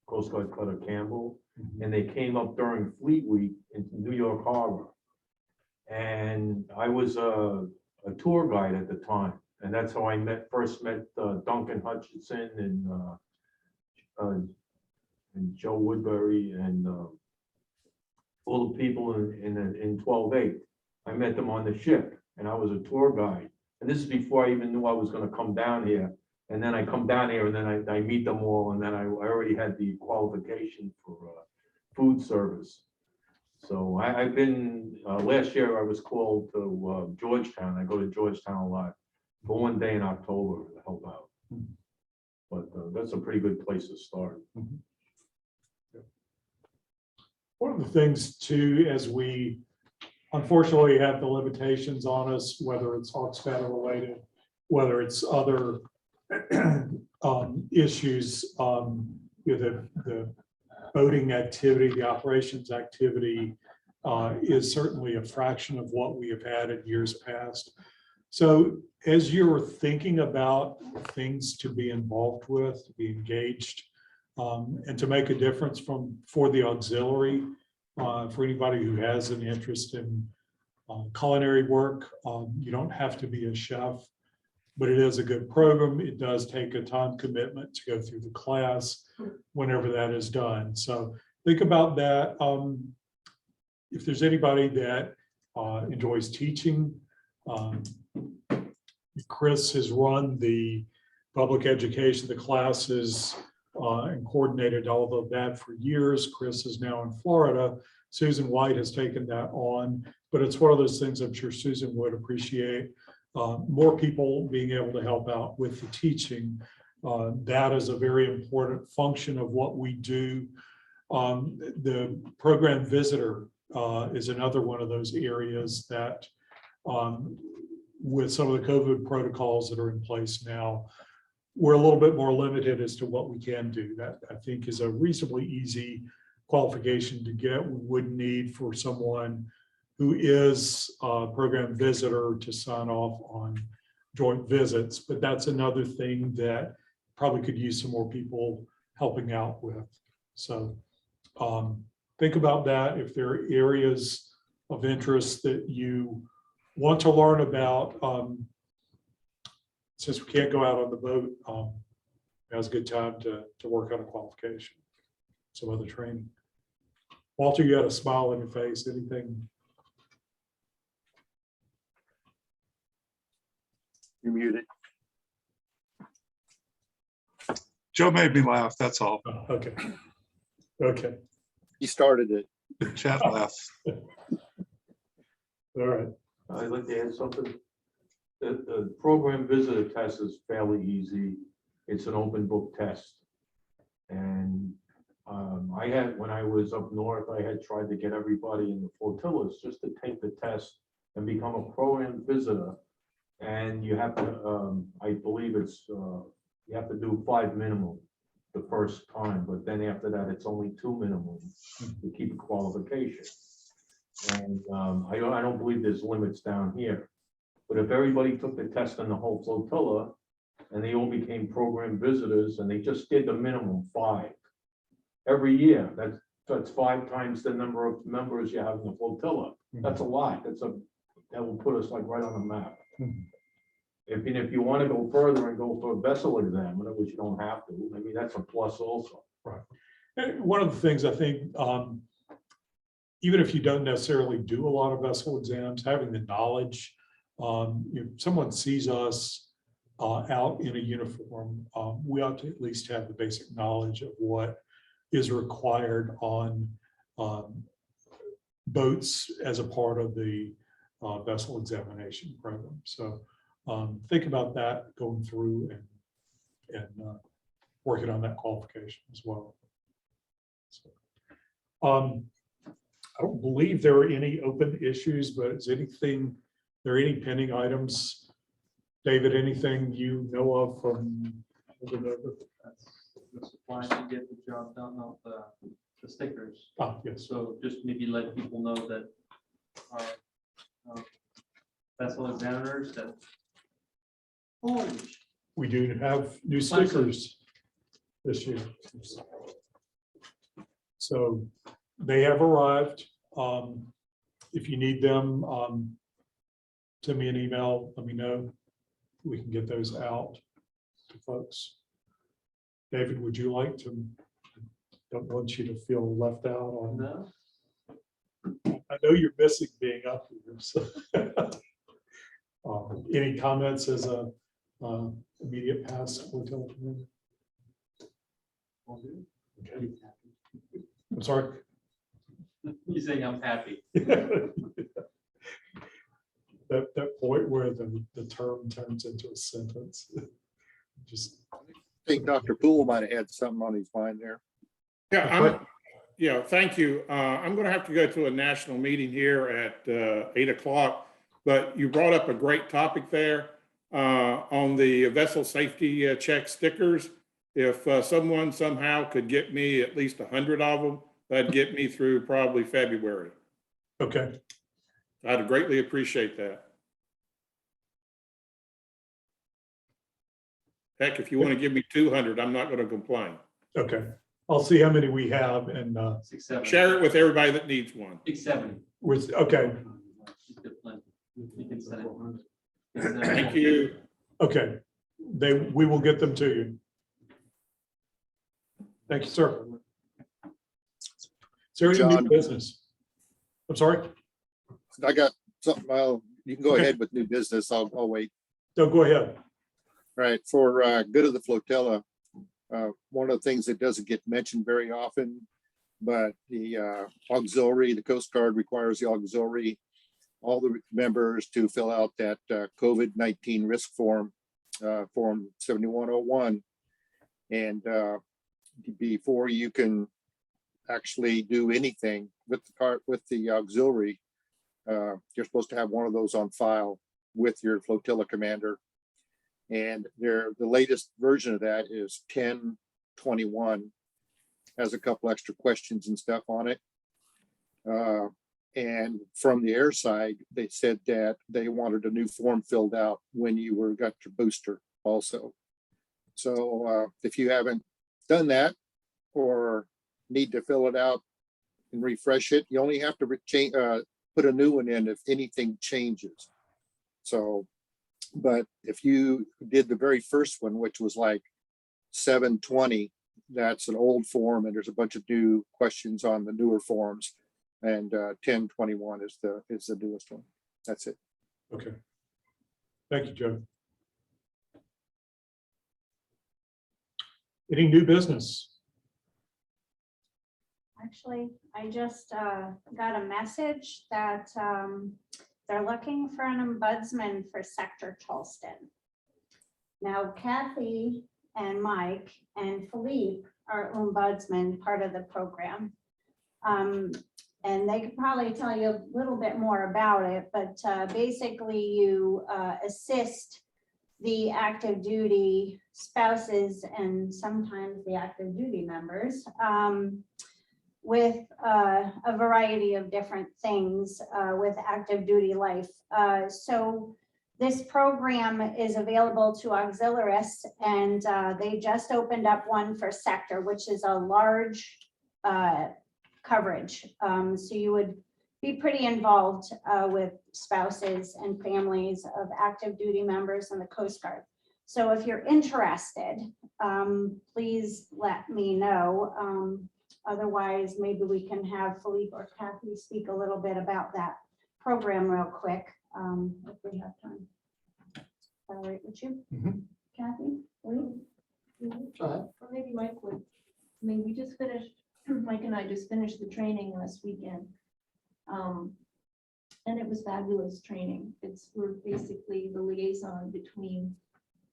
Coast Guard cutter Campbell, and they came up during Fleet Week into New York Harbor. And I was a tour guide at the time, and that's how I first met Duncan Hutchinson and Joe Woodbury and all the people in 12-8. I met them on the ship, and I was a tour guide. And this is before I even knew I was going to come down here. And then I come down here, and then I meet them all, and then I already had the qualification for food service. So I've been, last year I was called to Georgetown. I go to Georgetown a lot, for one day in October to help out. But that's a pretty good place to start. One of the things too, as we unfortunately have the limitations on us, whether it's Hawks Battle related, whether it's other issues with the boating activity, the operations activity is certainly a fraction of what we have had in years past. So as you're thinking about things to be involved with, to be engaged, and to make a difference for the auxiliary, for anybody who has an interest in culinary work, you don't have to be a chef, but it is a good program. It does take a time commitment to go through the class whenever that is done. So think about that. If there's anybody that enjoys teaching, Chris has run the public education, the classes, and coordinated all of that for years. Chris is now in Florida. Susan White has taken that on, but it's one of those things I'm sure Susan would appreciate. More people being able to help out with the teaching. That is a very important function of what we do. The program visitor is another one of those areas that with some of the COVID protocols that are in place now, we're a little bit more limited as to what we can do. That I think is a reasonably easy qualification to get. We would need for someone who is a program visitor to sign off on joint visits, but that's another thing that probably could use some more people helping out with. So think about that. If there are areas of interest that you want to learn about, since we can't go out on the boat, now's a good time to work on a qualification, some other training. Walter, you had a smile on your face. Anything? You're muted. Joe made me laugh, that's all. Oh, okay. Okay. He started it. The chat laughs. All right. I'd like to add something. The program visitor test is fairly easy. It's an open book test. And when I was up north, I had tried to get everybody in the flotillas just to take the test and become a program visitor. And you have to, I believe it's, you have to do 5 minimum. the first time, but then after that, it's only 2 minimum to keep a qualification. And I don't believe there's limits down here. But if everybody took the test on the whole flotilla and they all became program visitors and they just did the minimum 5 every year, that's 5 times the number of members you have in the flotilla. That's a lot. That will put us like right on the map. If you want to go further and go for a vessel examiner, which you don't have to, I mean, that's a plus also. Right. And one of the things I think, even if you don't necessarily do a lot of vessel exams, having the knowledge, if someone sees us out in a uniform, we ought to at least have the basic knowledge of what is required on boats as a part of the vessel examination program. So think about that going through and working on that qualification as well. So, I don't believe there are any open issues, but is there any pending items? David, anything you know of from? That's the supply to get the job done, not the stickers. Ah, yes. So just maybe let people know that our vessel examiners that. Orange. We do have new stickers this year. So they have arrived. If you need them, send me an email, let me know. We can get those out to folks. David, would you like to? Don't want you to feel left out on. No. I know you're missing being up here. So. Any comments as a immediate past hotel committee? Okay. I'm sorry. You're saying I'm happy. That point where the term turns into a sentence. Just. I think Dr. Poole might have had something on his mind there. Yeah, thank you. I'm going to have to go to a national meeting here at 8 o'clock, but you brought up a great topic there on the vessel safety check stickers. If someone somehow could get me at least 100 of them, that'd get me through probably February. Okay. I'd greatly appreciate that. Heck, if you want to give me 200, I'm not going to complain. Okay. I'll see how many we have and share it with everybody that needs one. 670. Okay. You can send it. Thank you. Okay. We will get them to you. Thank you, sir. Is there any new John. business? I'm sorry? I got something. You can go Okay. ahead with new business. I'll wait. No, go ahead. Right. For good of the flotilla, one of the things that doesn't get mentioned very often, but the auxiliary, the Coast Guard requires the auxiliary, all the members to fill out that COVID-19 risk form, form 7101. And before you can actually do anything with the auxiliary, you're supposed to have one of those on file with your flotilla commander. And the latest version of that is 1021, has a couple extra questions and stuff on it. And from the air side, they said that they wanted a new form filled out when you got your booster also. So if you haven't done that or need to fill it out and refresh it, you only have to put a new one in if anything changes. So, but if you did the very first one, which was like 720, that's an old form and there's a bunch of new questions on the newer forms. And 1021 is the newest one. That's it. Okay. Thank you, Joe. Any new business? Actually, I just got a message that they're looking for an ombudsman for Sector Charleston. Now, Kathy and Mike and Philippe are ombudsman, part of the program. And they could probably tell you a little bit more about it, but basically you assist the active duty spouses and sometimes the active duty members with a variety of different things with active duty life. So this program is available to auxiliaries, and they just opened up one for sector, which is a large coverage. So you would be pretty involved with spouses and families of active duty members in the Coast Guard. So if you're interested, please let me know. Otherwise, maybe we can have Philippe or Kathy speak a little bit about that program real quick, if we have time. All right, with you, Kathy? Philippe? Or maybe Mike would. I mean, we just finished, Mike and I just finished the training last weekend. And it was fabulous training. We're basically the liaison between,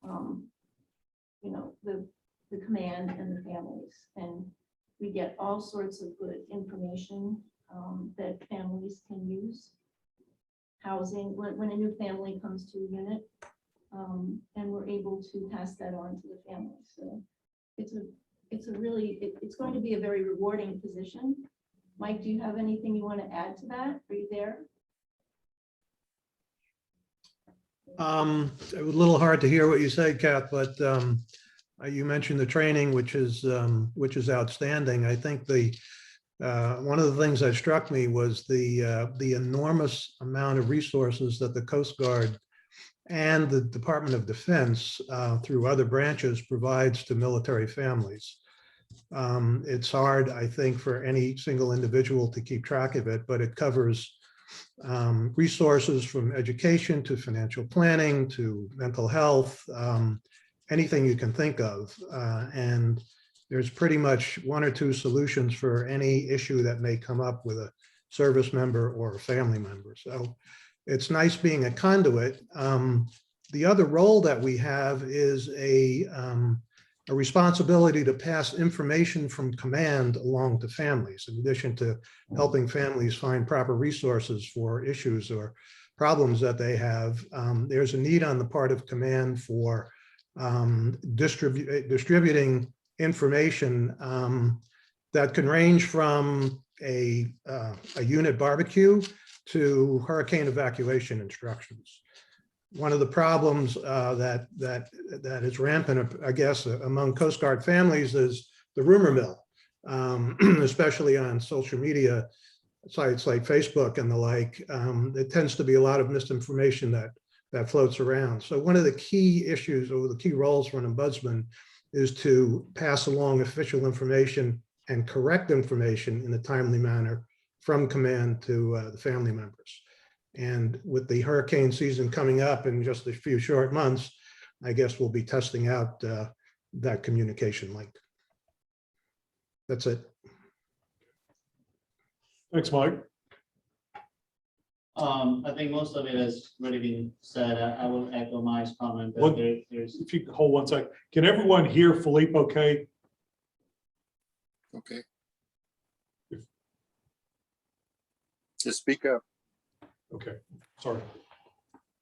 you know, the command and the families. And we get all sorts of good information that families can use. Housing, when a new family comes to a unit, and we're able to pass that on to the family. So it's going to be a very rewarding position. Mike, do you have anything you want to add to that? Are you there? It was a little hard to hear what you said, Kath, but you mentioned the training, which is outstanding. I think one of the things that struck me was the enormous amount of resources that the Coast Guard and the Department of Defense through other branches provides to military families. It's hard, I think, for any single individual to keep track of it, but it covers resources from education to financial planning to mental health, anything you can think of. And there's pretty much one or two solutions for any issue that may come up with a service member or a family member. So it's nice being a conduit. The other role that we have is a responsibility to pass information from command along to families, in addition to helping families find proper resources for issues or problems that they have. There's a need on the part of command for distributing information that can range from a unit barbecue to hurricane evacuation instructions. One of the problems that is rampant, I guess, among Coast Guard families is the rumor mill, especially on social media sites like Facebook and the like. There tends to be a lot of misinformation that floats around. So one of the key issues or the key roles for an ombudsman is to pass along official information and correct information in a timely manner from command to the family members. And with the hurricane season coming up in just a few short months, I guess we'll be testing out that communication link. That's it. Thanks, Mike. I think most of it has already been said. I will echo Mike's comment. What- That there's If you could hold one sec, can everyone hear Philippe okay? Okay. Just speak up. Okay, sorry.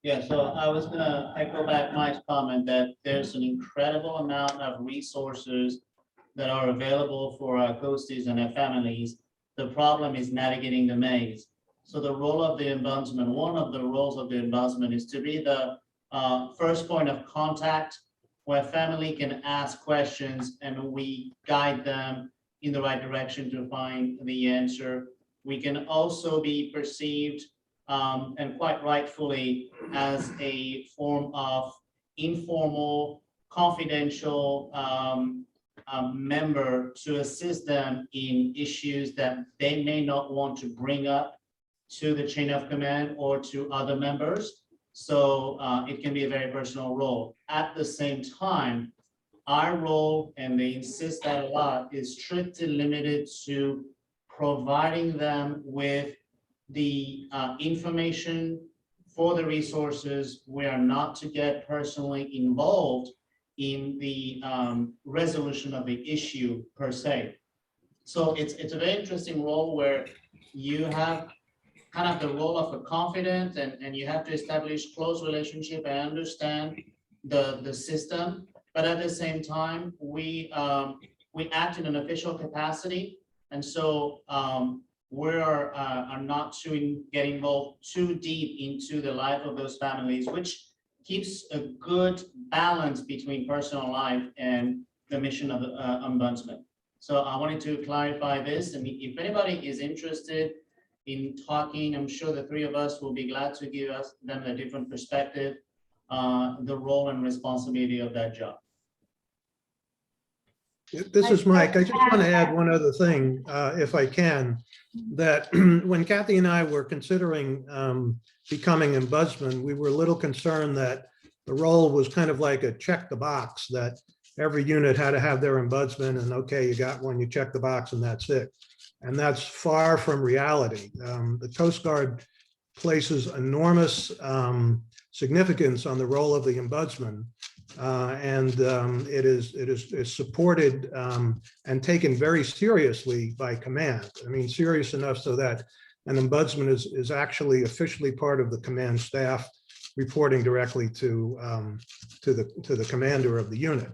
Yeah, so I was gonna echo back Mike's comment that there's an incredible amount of resources that are available for our coasties and their families. The problem is navigating the maze. So the role of the ombudsman, one of the roles of the ombudsman is to be the first point of contact where family can ask questions and we guide them in the right direction to find the answer. We can also be perceived and quite rightfully as a form of informal, confidential member to assist them in issues that they may not want to bring up to the chain of command or to other members. So it can be a very personal role. At the same time, our role, and they insist that a lot, is strictly limited to providing them with the information for the resources. We are not to get personally involved in the resolution of the issue per se. So it's a very interesting role where you have kind of the role of a confidant and you have to establish close relationship and understand the system. but at the same time, we act in an official capacity. And so are not to get involved too deep into the life of those families, which keeps a good balance between personal life and the mission of the ombudsman. So I wanted to clarify this, and if anybody is interested in talking, I'm sure the three of us will be glad to give them a different perspective, the role and responsibility of that job. This is Mike. I just want to add one other thing, if I can, that when Kathy and I were considering becoming ombudsman, we were a little concerned that the role was kind of like a check the box, that every unit had to have their ombudsman and okay, you got one, you check the box and that's it. And that's far from reality. The Coast Guard places enormous significance on the role of the ombudsman. It is supported and taken very seriously by command. I mean, serious enough so that an ombudsman is actually officially part of the command staff, reporting directly to the commander of the unit.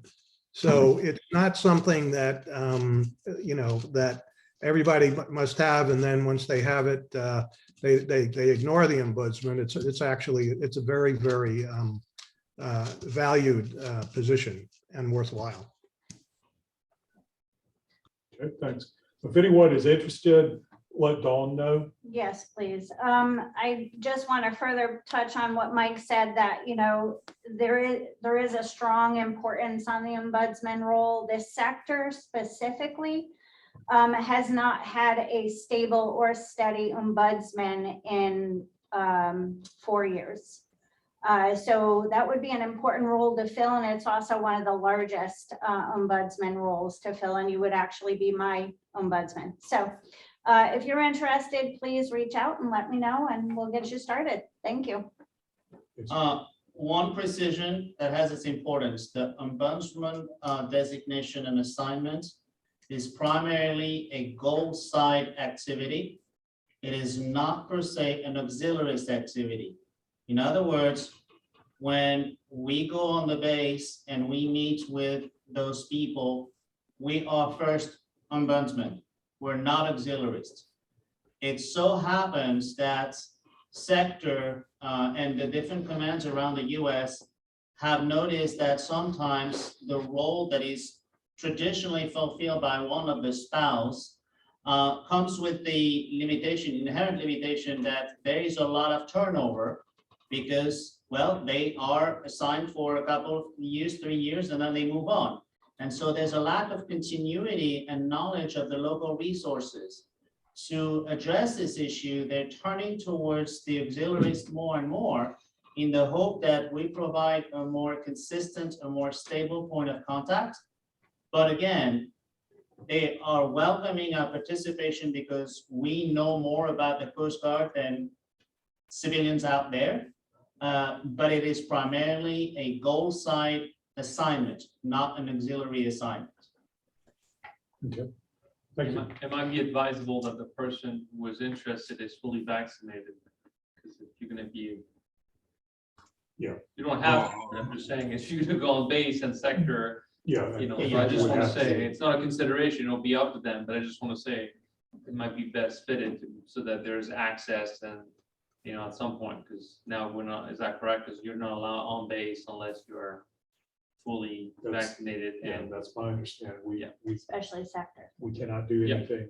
So it's not something that that everybody must have, and then once they have it, they ignore the ombudsman. It's a very valued position and worthwhile. Okay, thanks. If anyone is interested, let Dawn know. Yes, please. I just want to further touch on what Mike said, that, there is a strong importance on the ombudsman role. This sector specifically has not had a stable or steady ombudsman in 4 years. So that would be an important role to fill, and it's also one of the largest ombudsman roles to fill, and you would actually be my ombudsman. So if you're interested, please reach out and let me know, and we'll get you started. Thank you. One precision that has its importance: the ombudsman designation and assignment is primarily a goal side activity. It is not per se an auxiliarist activity. In other words, when we go on the base and we meet with those people, we are first ombudsman. We're not auxiliarists. It so happens that sector and the different commands around the US have noticed that sometimes the role that is traditionally fulfilled by one of the spouse comes with the inherent limitation that there is a lot of turnover, because, well, they are assigned for a couple of years, 3 years, and then they move on. And so there's a lack of continuity and knowledge of the local resources. To address this issue, they're turning towards the auxiliaries more and more, in the hope that we provide a more consistent, a more stable point of contact. But again, they are welcoming our participation because we know more about the Coast Guard than civilians out there. But it is primarily a goal side assignment, not an auxiliary assignment. Okay. Thank you. It might be advisable that the person who was interested is fully vaccinated, because if you're gonna be. Yeah. You don't have, I'm just saying, if you're gonna go on base and sector, Yeah. so I just want to say, it's not a consideration, it'll be up to them, but I just want to say it might be best fitted so that there's access and, at some point, because now we're not, is that correct? Because you're not allowed on base unless you're fully vaccinated. Yeah, And that's my understanding. We Especially sector. we cannot do Yeah. anything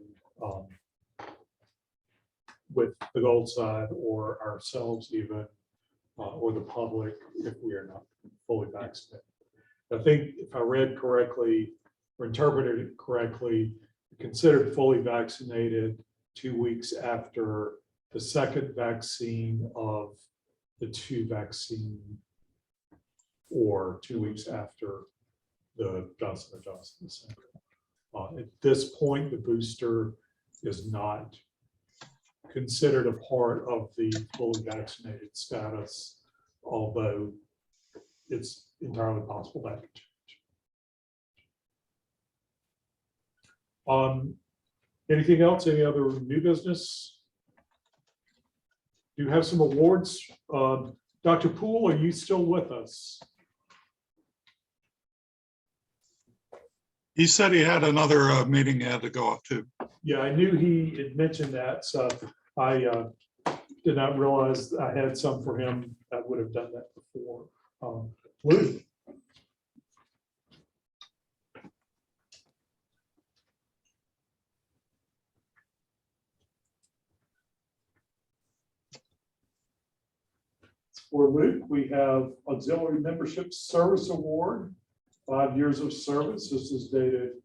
with the gold side or ourselves even, or the public, if we are not fully vaccinated. I think if I read correctly or interpreted it correctly, considered fully vaccinated 2 weeks after the second vaccine of the 2 vaccine, or 2 weeks after the Johnson & Johnson. At this point, the booster is not considered a part of the fully vaccinated status, although it's entirely possible that could change. Anything else? Any other new business? Do you have some awards? Dr. Poole, are you still with us? He said he had another meeting he had to go off to. Yeah, I knew he had mentioned that, so I did not realize I had some for him. I would have done that before. Lou? For Luke, we have Auxiliary Membership Service Award, 5 years of service. This is dated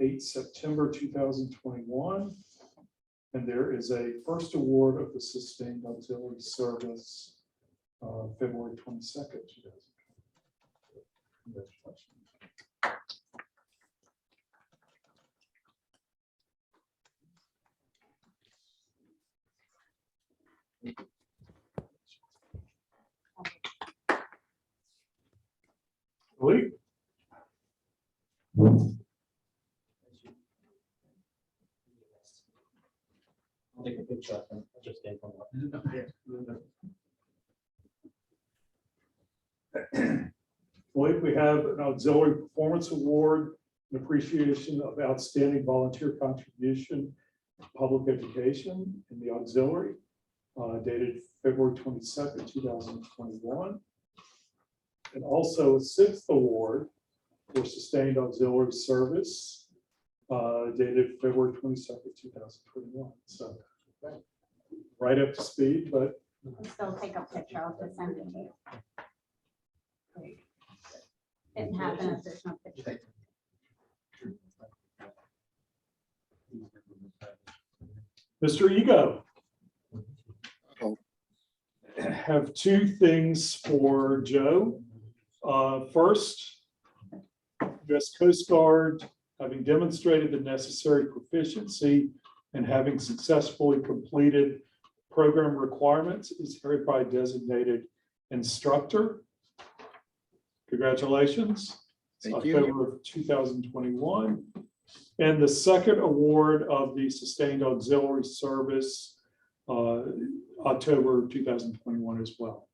8 September 2021. And there is a first award of the Sustained Auxiliary Service, February 22nd. Congratulations. Lee? I'll take a picture of them. Just came from. Blake, we have an Auxiliary Performance Award in appreciation of outstanding volunteer contribution to public education in the auxiliary, dated February 22nd, 2021. And also a 6th award for sustained auxiliary service, dated February 22nd, 2021. So right up to speed, but Still take a picture of the send it to you. Didn't happen if there's no picture. Mr. Ego. Oh. Have 2 things for Joe. First, U.S. Coast Guard, having demonstrated the necessary proficiency and having successfully completed program requirements, is hereby designated instructor. Congratulations. It's Thank you. October of 2021. And the second award of the Sustained Auxiliary Service, October 2021 as well.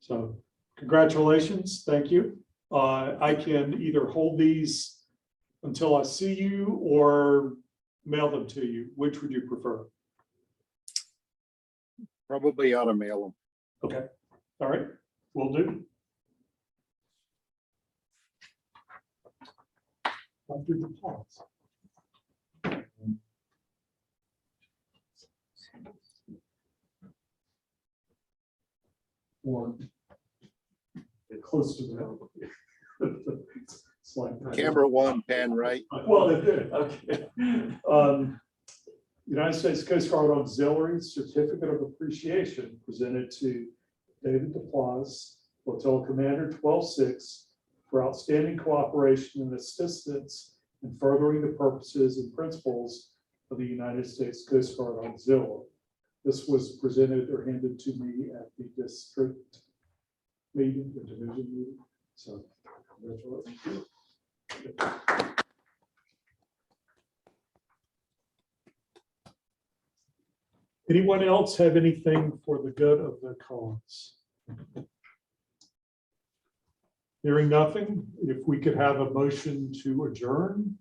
So congratulations, thank you. I can either hold these until I see you or mail them to you. Which would you prefer? Probably ought to mail them. Okay, all right, will do. Dr. DePaul. Or get close to that. It's like Camera 1, pan right. well, they did, okay. United States Coast Guard Auxiliary Certificate of Appreciation presented to David DePlaus, Flotilla Commander 12-6, for outstanding cooperation and assistance in furthering the purposes and principles of the United States Coast Guard Auxiliary. This was presented or handed to me at the district meeting, the division meeting. So congratulations. Anyone else have anything for the good of the cause? Hearing nothing, if we could have a motion to adjourn.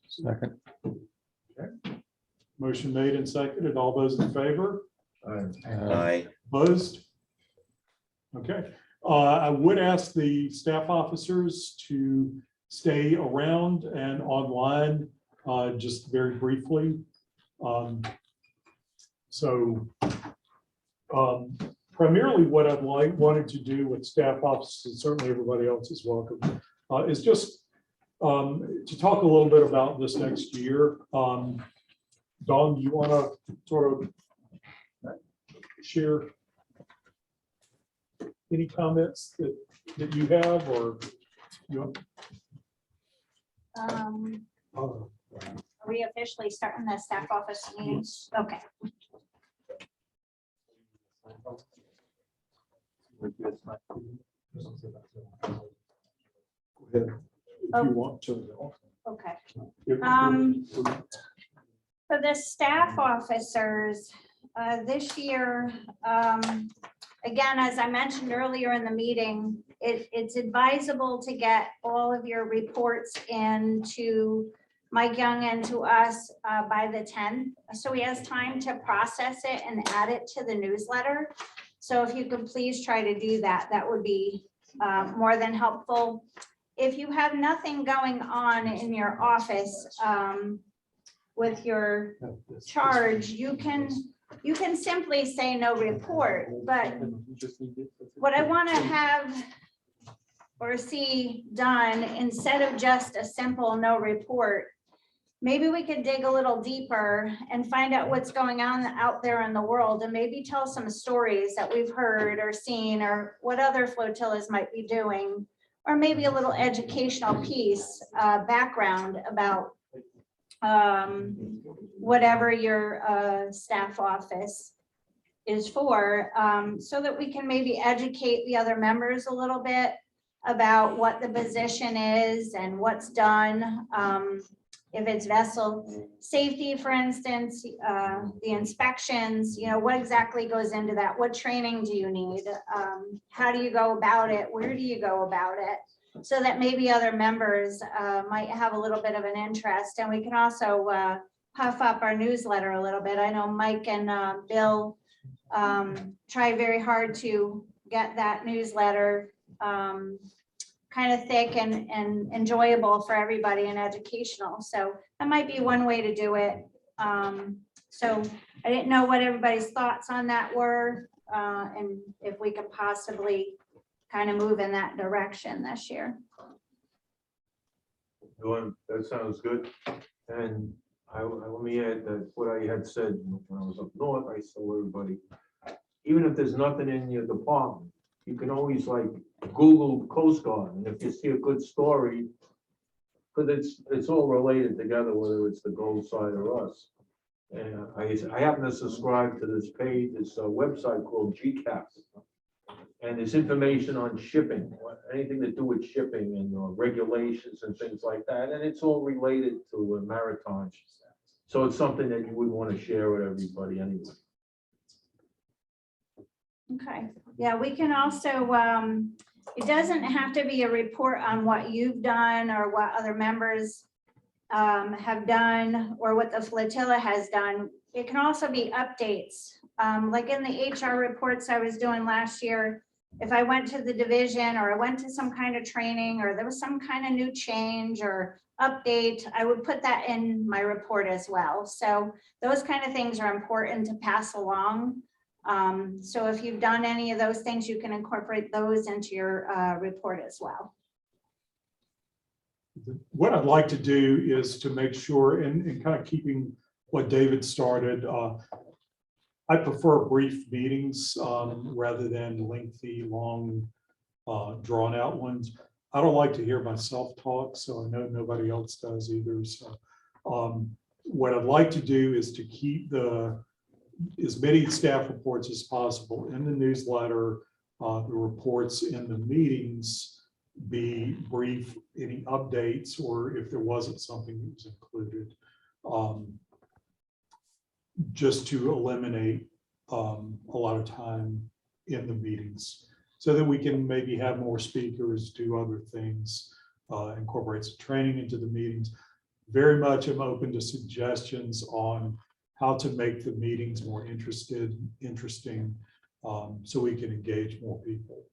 Second. Okay. Motion made and seconded. All those in favor? Aye. Opposed? Okay. I would ask the staff officers to stay around and online just very briefly. Primarily what I'd wanted to do with staff officers, and certainly everybody else is welcome, is just to talk a little bit about this next year. Dawn, you want to sort of share any comments that you have, or you Are we officially starting the staff office meetings? Okay. if you want to. Okay. If- For the staff officers, this year, again, as I mentioned earlier in the meeting, it's advisable to get all of your reports into Mike Young and to us by the 10th. So he has time to process it and add it to the newsletter. So if you could please try to do that, that would be more than helpful. If you have nothing going on in your office with your charge, you can simply say no report, but what I want to have or see done, instead of just a simple no report, maybe we could dig a little deeper and find out what's going on out there in the world, and maybe tell some stories that we've heard or seen, or what other flotillas might be doing, or maybe a little educational piece, background about whatever your staff office is for, so that we can maybe educate the other members a little bit about what the position is and what's done. If it's vessel safety, for instance, the inspections, you know, what exactly goes into that? What training do you need? How do you go about it? Where do you go about it? So that maybe other members might have a little bit of an interest, and we can also puff up our newsletter a little bit. I know Mike and Bill try very hard to get that newsletter kind of thick and enjoyable for everybody and educational. So that might be one way to do it. So I didn't know what everybody's thoughts on that were, and if we could possibly kind of move in that direction this year. That sounds good. And let me add that what I had said when I was up north, I told everybody, even if there's nothing in your department, you can always like Google Coast Guard, and if you see a good story, because it's all related together, whether it's the Gold Side or us. And I happen to subscribe to this page, this website called GCAP. And there's information on shipping, anything to do with shipping and regulations and things like that. And it's all related to maritime. So it's something that you would want to share with everybody anyway. Okay, yeah, we can also, it doesn't have to be a report on what you've done or what other members have done or what the flotilla has done. It can also be updates. Like in the HR reports I was doing last year, if I went to the division or I went to some kind of training or there was some kind of new change or update, I would put that in my report as well. So those kind of things are important to pass along. So if you've done any of those things, you can incorporate those into your report as well. What I'd like to do is to make sure, and kind of keeping what David started, I prefer brief meetings rather than lengthy, long, drawn out ones. I don't like to hear myself talk, so I know nobody else does either. So what I'd like to do is to keep as many staff reports as possible in the newsletter, the reports in the meetings be brief, any updates, or if there wasn't something that was included, just to eliminate a lot of time in the meetings so that we can maybe have more speakers, do other things, incorporate some training into the meetings. Very much I'm open to suggestions on how to make the meetings more interesting, so we can engage more people.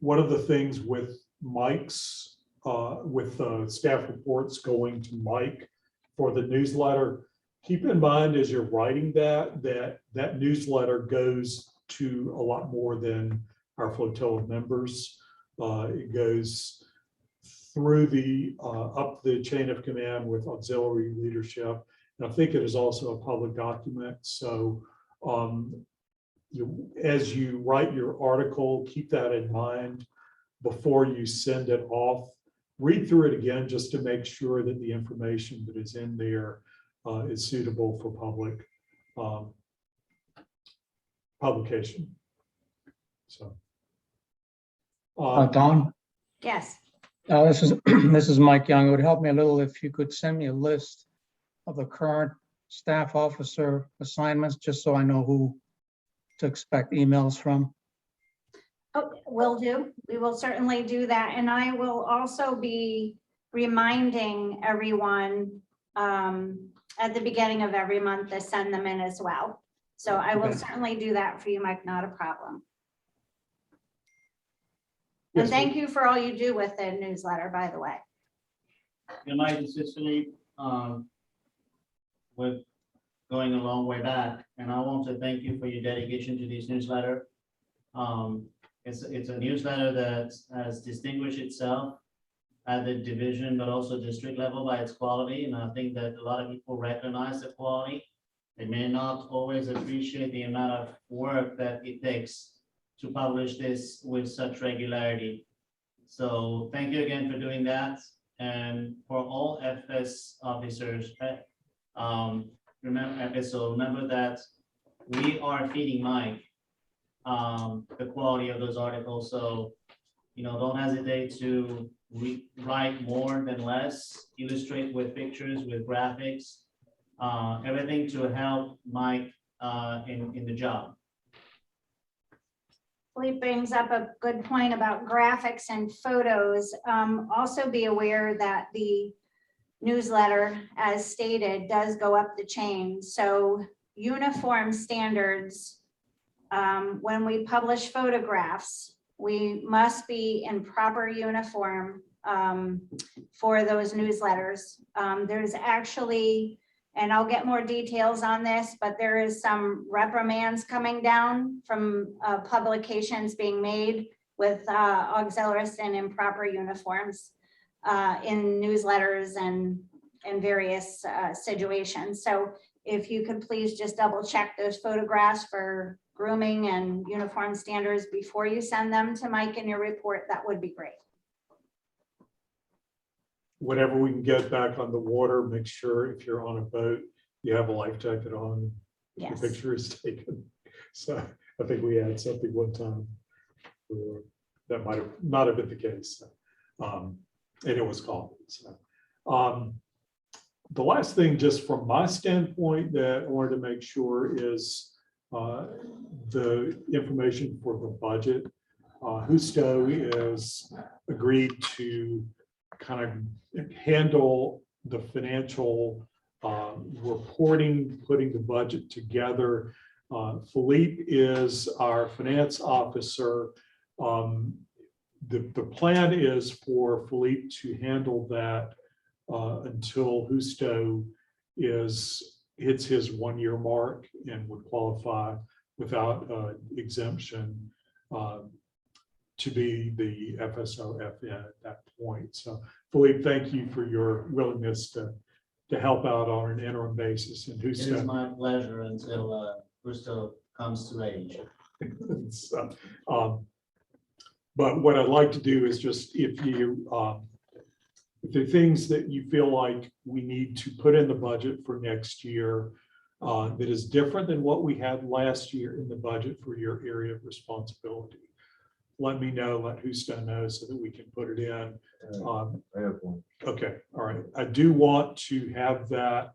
One of the things with Mike's, with staff reports going to Mike for the newsletter, keep in mind as you're writing that newsletter goes to a lot more than our flotilla members. It goes through up the chain of command with auxiliary leadership. And I think it is also a public document. So as you write your article, keep that in mind before you send it off. Read through it again just to make sure that the information that is in there is suitable for public publication. So, Don, Yes. this is Mike Young. It would help me a little if you could send me a list of the current staff officer assignments, just so I know who to expect emails from. Oh, will do. We will certainly do that. And I will also be reminding everyone at the beginning of every month to send them in as well. So I will Okay. certainly do that for you, Mike, not a problem. And Yes, thank you for all you do with the newsletter, by the way. Good night, this is Philippe. We're going a long way back, and I want to thank you for your dedication to this newsletter. It's a newsletter that has distinguished itself at the division, but also district level by its quality, and I think that a lot of people recognize the quality. They may not always appreciate the amount of work that it takes to publish this with such regularity. So thank you again for doing that. And for all FS officers, remember that we are feeding Mike the quality of those articles. So, don't hesitate to write more than less, illustrate with pictures, with graphics, everything to help Mike in the job. Philippe brings up a good point about graphics and photos. Also be aware that the newsletter, as stated, does go up the chain. So uniform standards, when we publish photographs, we must be in proper uniform for those newsletters. There's actually, and I'll get more details on this, but there is some reprimands coming down from publications being made with auxiliaries and improper uniforms in newsletters and in various situations. So if you could please just double check those photographs for grooming and uniform standards before you send them to Mike in your report, that would be great. Whenever we can get back on the water, make sure if you're on a boat, you have a life jacket on. Yes. The picture is taken. So I think we had something one time where that might have not have been the case. And it was called. So, the last thing, just from my standpoint, that I wanted to make sure is the information for the budget. Husto is agreed to kind of handle the financial reporting, putting the budget together. Philippe is our finance officer. The plan is for Philippe to handle that until Husto hits his 1-year mark and would qualify without exemption to be the FSO-FN at that point. So Philippe, thank you for your willingness to help out on an interim basis. And It is Husto. my pleasure until Gusto comes to age. So, but what I'd like to do is just, if there are things that you feel like we need to put in the budget for next year that is different than what we had last year in the budget for your area of responsibility, let me know, let Husto know so that we can put it in. I have one. Okay, all right. I do want to have that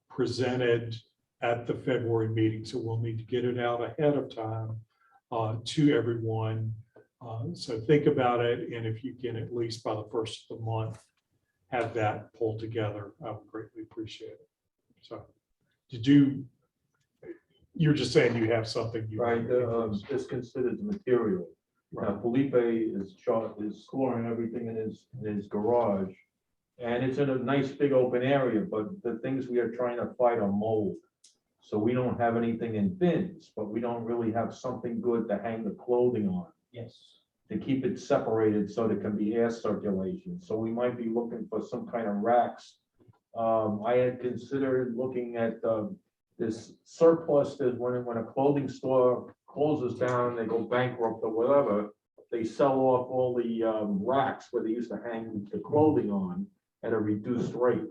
presented at the February meeting, so we'll need to get it out ahead of time to everyone. So think about it, and if you can, at least by the first of the month, have that pulled together, I would greatly appreciate it. So you're just saying you have something you. Right, it's considered material. Now Felipe is storing everything in his garage. And it's in a nice big open area, but the things we are trying to fight are mold. So we don't have anything in bins, but we don't really have something good to hang the clothing on. Yes. To keep it separated so there can be air circulation. So we might be looking for some kind of racks. I had considered looking at this surplus that when a clothing store closes down, they go bankrupt or whatever, they sell off all the racks where they used to hang the clothing on at a reduced rate.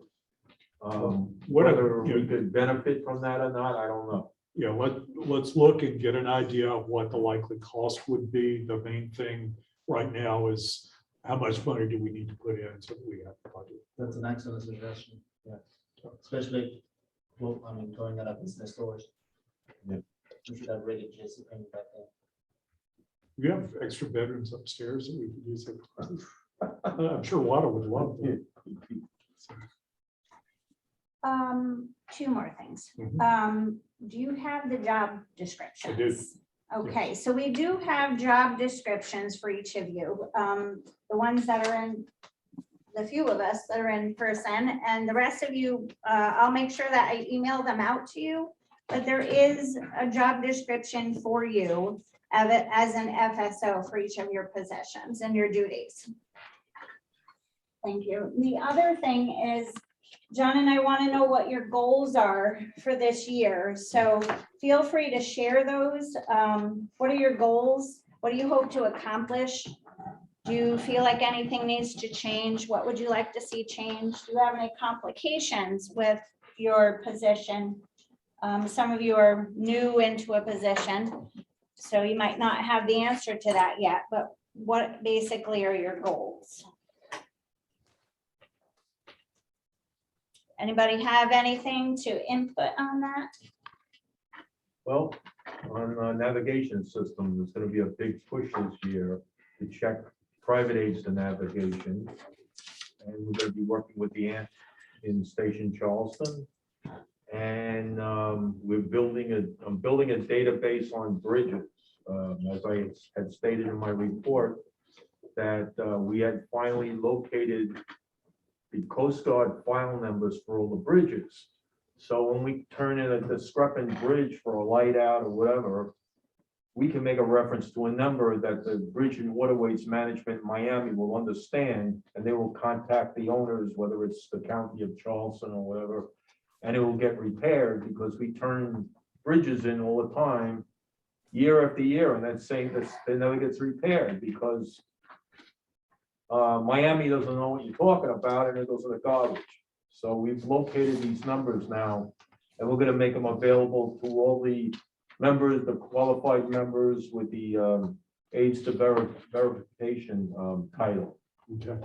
Whether we could benefit from that or not, I don't know. Yeah, let's look and get an idea of what the likely cost would be. The main thing right now is how much money do we need to put in so that we have the budget. That's an excellent suggestion. Yeah. Especially, well, I mean, going out of business stores. Yeah. We should have rated Jesse Payne back then. We have extra bedrooms upstairs that we could use. I'm sure Wada would love that. Two more things. Mhm. Do you have the job descriptions? I do. Okay, so we do have job descriptions for each of you. The ones that are in, the few of us that are in person, and the rest of you, I'll make sure that I email them out to you. But there is a job description for you of it as an FSO for each of your positions and your duties. Thank you. The other thing is, John and I want to know what your goals are for this year. So feel free to share those. What are your goals? What do you hope to accomplish? Do you feel like anything needs to change? What would you like to see change? Do you have any complications with your position? Some of you are new into a position, so you might not have the answer to that yet, but what basically are your goals? Anybody have anything to input on that? Well, on navigation systems, there's gonna be a big push this year to check private aids to navigation. And we're gonna be working with the ANT in Station Charleston. And I'm building a database on bridges. As I had stated in my report, that we had finally located the Coast Guard file numbers for all the bridges. So when we turn in a discrepant bridge for a light out or whatever, we can make a reference to a number that the Bridge and Waterways Management in Miami will understand, and they will contact the owners, whether it's the county of Charleston or whatever, and it will get repaired because we turn bridges in all the time, year after year, and that's saying that it never gets repaired because Miami doesn't know what you're talking about, and it goes to the garbage. So we've located these numbers now, and we're gonna make them available to all the members, the qualified members with the aids to verification title. Okay.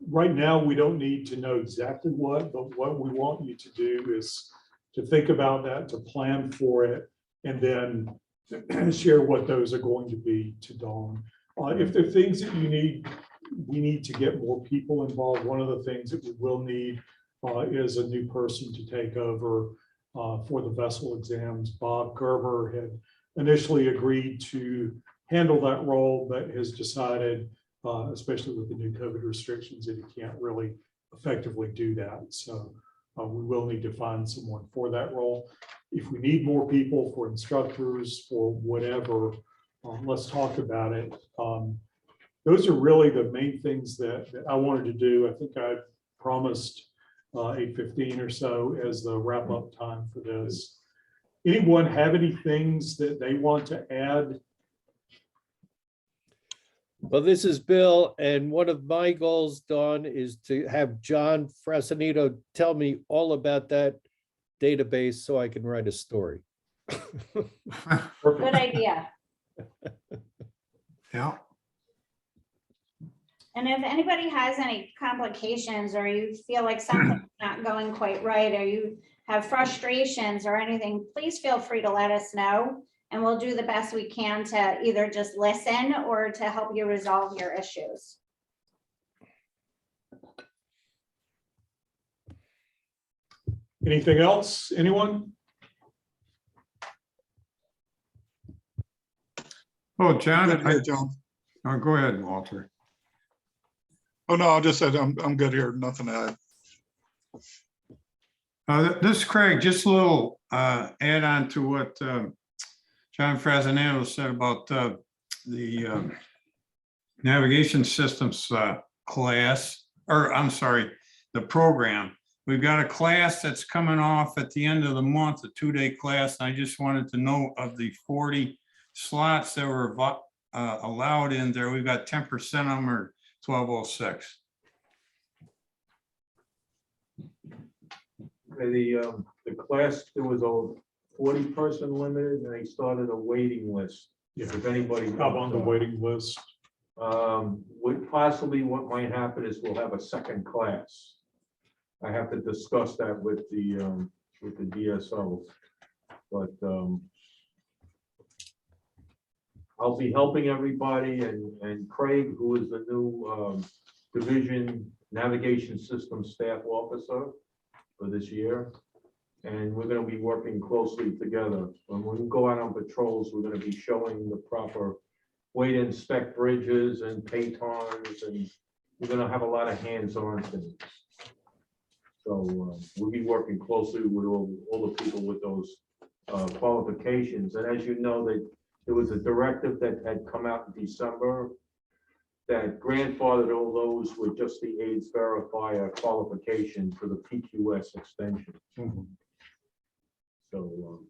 Right now, we don't need to know exactly what, but what we want you to do is to think about that, to plan for it, and then share what those are going to be to Dawn. If there are things that you need, we need to get more people involved. One of the things that we will need is a new person to take over for the vessel exams. Bob Gerber had initially agreed to handle that role, but has decided, especially with the new COVID restrictions, that he can't really effectively do that. So we will need to find someone for that role. If we need more people for instructors, for whatever, let's talk about it. Those are really the main things that I wanted to do. I think I promised 8:15 or so as the wrap up time for this. Anyone have any things that they want to add? Well, this is Bill, and one of my goals, Dawn, is to have John Frasanito tell me all about that database so I can write a story. Good idea. Yeah. And if anybody has any complications or you feel like something's not going quite right, or you have frustrations or anything, please feel free to let us know. And we'll do the best we can to either just listen or to help you resolve your issues. Anything else? Anyone? Oh, John, Hey, John. oh, go ahead, Walter. Oh, no, I just said I'm good here. Nothing to add. This is Craig, just a little add on to what John Frasanello said about the navigation systems class, or I'm sorry, the program. We've got a class that's coming off at the end of the month, a 2-day class. And I just wanted to know of the 40 slots that were allowed in there, we've got 10% of them are 1206. The class, there was a 40-person limited, and they started a waiting list. If anybody I'm on the waiting list. What possibly what might happen is we'll have a second class. I have to discuss that with the DSO, but I'll be helping everybody and Craig, who is the new Division Navigation System Staff Officer for this year. And we're gonna be working closely together. When we go out on patrols, we're gonna be showing the proper way to inspect bridges and pitons, and we're gonna have a lot of hands-on things. So we'll be working closely with all the people with those qualifications. And as you know, there was a directive that had come out in December that grandfathered all those with just the AIDS verifier qualification for the PQS extension. So,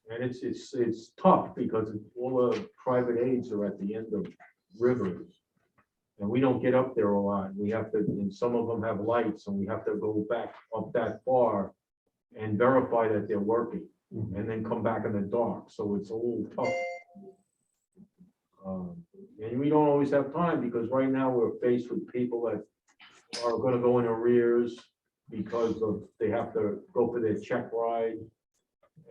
and it's tough because all the private aids are at the end of rivers. And we don't get up there a lot. We have to, and some of them have lights, and we have to go back up that far and verify that they're working, and then come back in the dark. So it's a little tough. And we don't always have time because right now we're faced with people that are gonna go in arrears because of, they have to go for their check ride.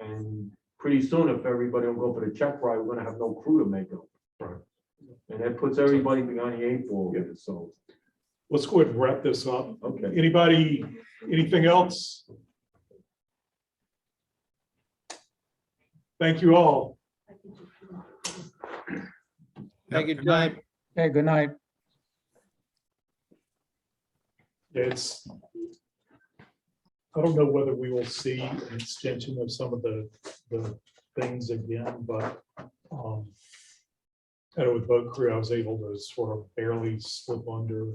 And pretty soon, if everybody will go for the check ride, we're gonna have no crew to make up. Right. And that puts everybody behind the 8 ball. Yeah. So, Let's go ahead and wrap this up. okay. Anybody, anything else? Thank you all. Thank you, John. Okay, good night. It's, I don't know whether we will see an extension of some of the things again, but I know with boat crew, I was able to sort of barely slip under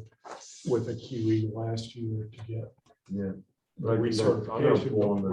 with a QE last year to get Yeah. the recertification.